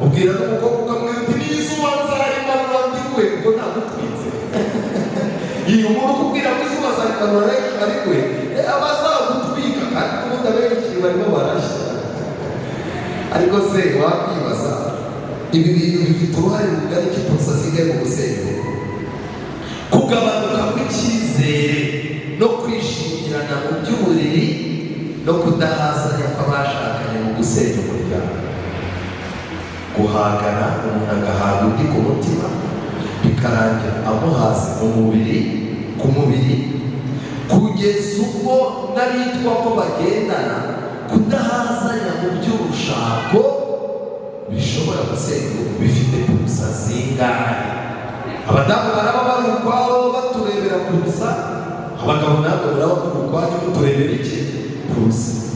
ubwira n'umukobwa ukamubwira uti n'izuba nzarimanura ndiguhe kuko ntagutwitse. Iyo umuntu ukubwira ngo izuba nzarimanura ariguhe aba azagutwika, kandi ubundi abenshi barimo barashya. Ariko se wakwibaza ibi bintu bifite uruhare rugari ki porosasigaye mu gusenya? Kugabanuka kw'icyizere no kwishingirana mu by'uburiri no kudahazanya kw'abashakanye mu gusenya umuryango. Guhangana, umuntu agahaga undi ku mutima bikarangira amuhaze mu mubiri ku mubiri, kugeza ubwo n'abitwa ko bagendana kudahazanya mu by'urushako bishobora gusenya urugo. Bifite purusa zingahe? Abadamu baraba bari ukwabo baturebera purusa, abagabo ntabwo baraba bari ukwanyu muturebera iki? Purusa.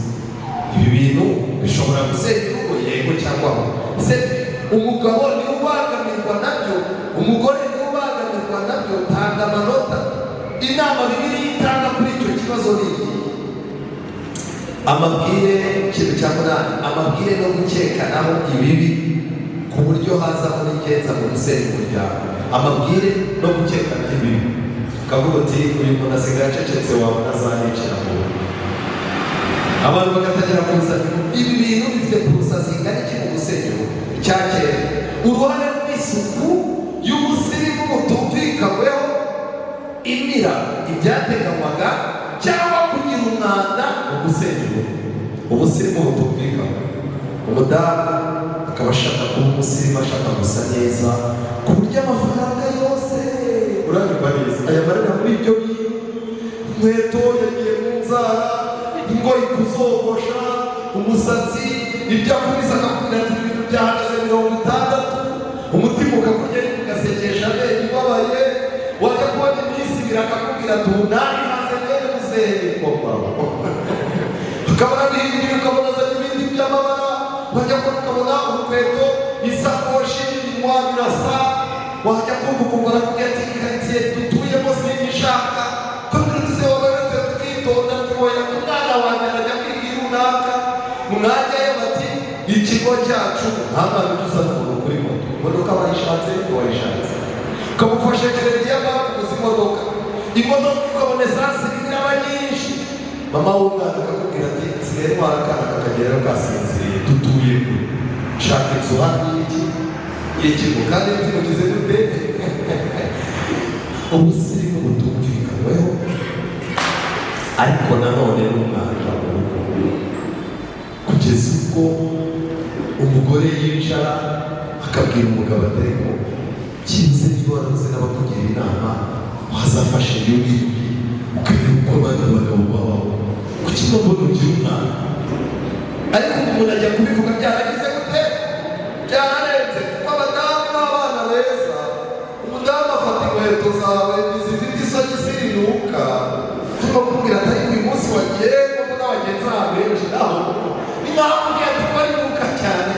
Ibi bintu bishobora gusenya urugo, yego cyangwa ho? Ese umugabo niwe ubangamirwa nabyo, umugore niwe ubangamirwa nabyo? Tanga amanota. Inama Bibiliya itanga kuri icyo kibazo ni iki? Amabwire, ikintu cya munani, amabwire no gukekanaho ibibi ku buryo hazamo n'igenza mu gusenya umuryango. Amabwire no gukekanaho ibibi. Ukavuga uti uyu muntu asigaye acecetse wabona azanyicira mu buryo. Abantu bagatangira kuzana ibi bintu bifite purusa zingana iki mu gusenya urugo? Icya kera, uruhare rw'isuku y'ubusirimu butumvikanyweho, imira ibyateganywaga cyangwa kugira umwanda mu gusenya urugo. Ubusirimu butumvikanywe, umudamu akaba ashaka kuba umusirimu, ashaka gusa neza ku buryo amafaranga yose urabibwa neza ayamarira muri ibyo bintu. Inkweto yagiye mu nzara, ingoyi kuzogosha, umusatsi, ibyo akubise akakubwira ati ibintu byahagaze 60, umutima ukakugera ugasekesha amenyo ubabaye, wajya kubona iminsi ibiri akakubwira ati ubu nari haze mwene muzehe nikoma. Ukabona bihinduye, ukabona azanye ibindi by'amabara, wajya kubona ukabona urukweto, isakoshi, iminwa birasa, wajya kumva ukumva arakubwira ati ikaritsiye dutuyemo sinyishaka, ukabwira uti se wabaretse tukitonda tuboya umwana wanjye arajya kwiga runaka, mwajyayo bati ikigo cyacu nta mpamvu tuzana umuntu kuri moto, imodoka wayishatse wayishatse, ukamufasha keredi y'abaguze imodoka, imodoka ukabona esansi iraba nyinshi. Mama w'umwana akakubwira ati sigaye ntwara akana kakagerayo kasinziriye, dutuye kure, nshaka inzu hafi y'iki y'ikigo kandi tumugize gute? Ubusirimu butumvikanyweho ariko nanone n'umwanda mu rugo, kugeza ubwo umugore yicara akabwira umugabo atari ko byibuze niba warabuze n'abakugira inama wazafasha igihugu ukareba uko abandi bagabo babaho, kuki mbona ugira umwana. Ariko umuntu ajya kubivuga byaragize gute, byararenze, kuko abadamu n'abana beza, umudamu afata inkweto zawe zifite isoni zirinuka, turimo kubwira atari uyu munsi wagiye kuko n'abagenzi bawe benshi naho ni nkaho kubwira ati ko ari nuka cyane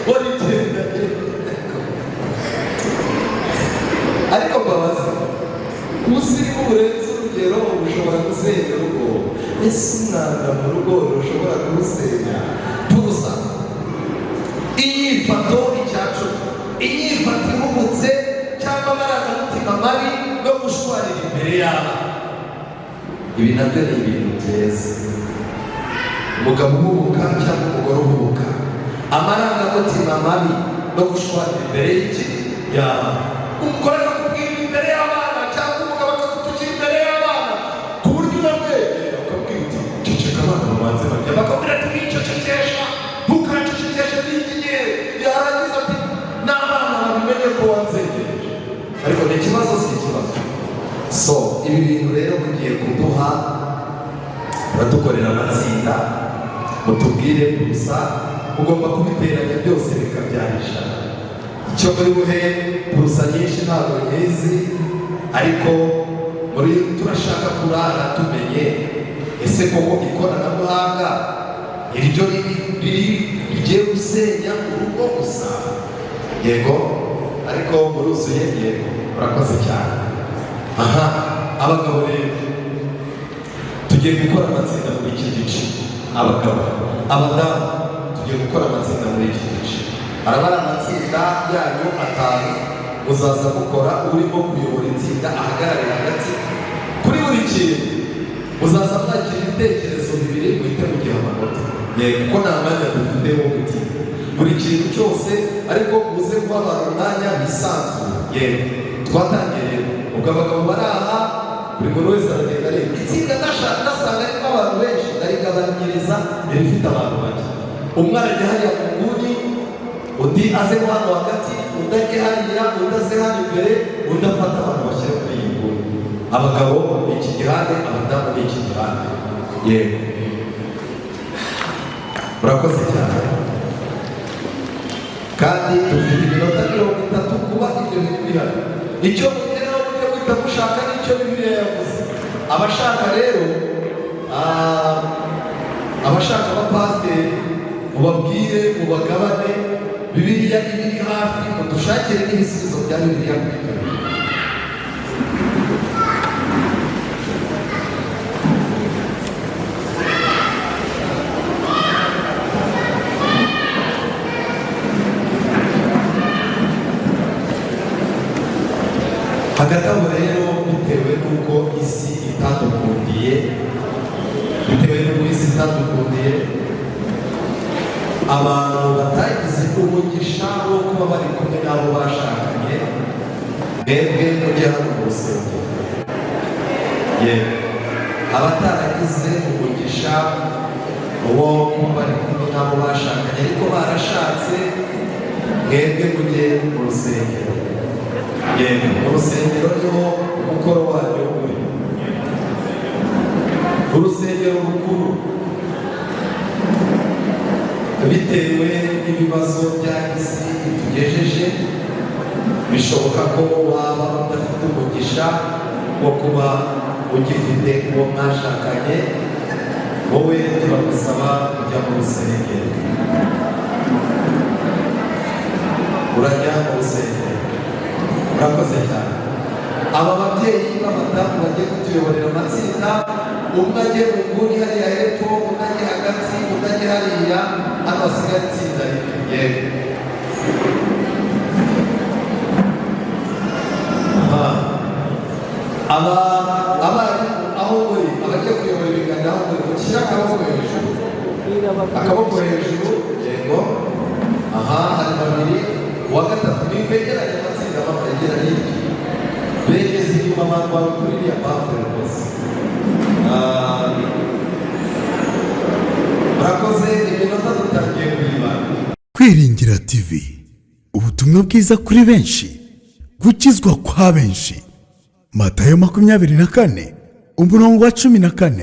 wari igenda. Ariko mbabaza, ubusirimu burenze urugero bushobora gusenya urugo. Ese umwanda mu rugo ntushobora kuwusenya? Tuza inyifato icyacu, inyifato ihubutse cyangwa amarangamutima mabi no gushwarira imbere y'aba, ibi nabyo ni ibintu byiza. Umugabo uhubuka cyangwa umugore uhubuka, amarangamutima mabi no gushwarira imbere y'iki y'aba, umugore akakubwira imbere y'abana cyangwa umugabo akagutukira imbere y'abana ku buryo unamwegera ukabwira uti ceceka abana babanze barya, bakabwira ati wicecekesha ntukacecekeshe n'igihe, yarangiza ati n'abana babimenye ko wanzegereje. Ariko ni ikibazo, si ikibazo. So ibi bintu rero mugiye kuduha, baradukorera amatsinda, mutubwire gusa ugomba kubiteranya byose bikabyarisha. Icyo muri buhe purusa nyinshi ntabwo nyizi, ariko muri turashaka kurara tumenye ese koko ikoranabuhanga iryo rigiye gusenya urugo gusa. Yego, ariko muruzuye. Yego, murakoze cyane. Aha, abagabo rero tugiye gukora amatsinda muri iki gice. Abagabo, abadamu tugiye gukora amatsinda muri iki gice. Arabara amatsinda yanyu atanu, muzaza gukora urimo kuyobora itsinda ahagarare hagati kuri buri kintu. Muzaza mwakira ibitekerezo bibiri muhite mugiha amanota. Yego, kuko nta mwanya dufite wo gutinda buri kintu cyose, ariko muze kuba abantu umwanya bisanzuye. Yego, twatangiye ubwo abagabo bari aha, buri muntu wese aragenda areba itsinda ndasanga ariko abantu benshi, ndarigabanyiriza rifite abantu bake. Umwe arajya hariya mu nguni, undi aze hano hagati, undi ajye hariya, undi aze hano imbere, undi afata abantu bashyira muri iyi nguni. Abagabo ni iki gihande, abadamu ni iki gihande. Yego, murakoze cyane. Kandi dufite iminota 30 kuba ibyo bintu bihari. Icyo mugeraho mujye guhita mushaka n'icyo Bibiliya yavuze. Abashaka rero, abashaka abapasiteri mubabwire, mubagabane Bibiliya ibiri hafi, mudushakire n'ibisubizo bya Bibiliya muri ibyo. Hagati aho rero, bitewe n'uko isi itadukundiye, abantu batagize umugisha wo kuba bari kumwe n'abo bashakanye, mwebwe mujye hano mu rusengero. Yewe, abataragize umugisha wo kuba bari kumwe n'abo bashakanye ariko barashatse, mwebwe mujye mu rusengero. Yewe, mu rusengero niho umukoro wanyu uri. Urusengero rukuru, bitewe n'ibibazo bya isi bitugejeje, bishoboka ko waba udafite umugisha wo kuba ugifite uwo mwashakanye. Wowe turagusaba kujya mu rusengero. Urajya mu rusengero. Murakoze cyane. Aba babyeyi b'abadamu bagiye kutuyoborera amatsinda, umwe ajye mu nguni hariya hepfo, undi ajye hagati, undi ajye hariya, hano hasigaye itsinda rimwe. Yego, abarimu aho muri, abagiye kuyobora ibiganiro aho muri, mushyire akaboko hejuru, akaboko hejuru. Yego, aha hari babiri, uwa gatatu ni kwegeranya amatsinda, bakwegeranya iki begeze inyuma abantu bawe kuri iriya bafure rwose. Kwiringira TV, ubutumwa bwiza kuri benshi, gukizwa kwa benshi. Matayo 24:14 umurongo wa 14.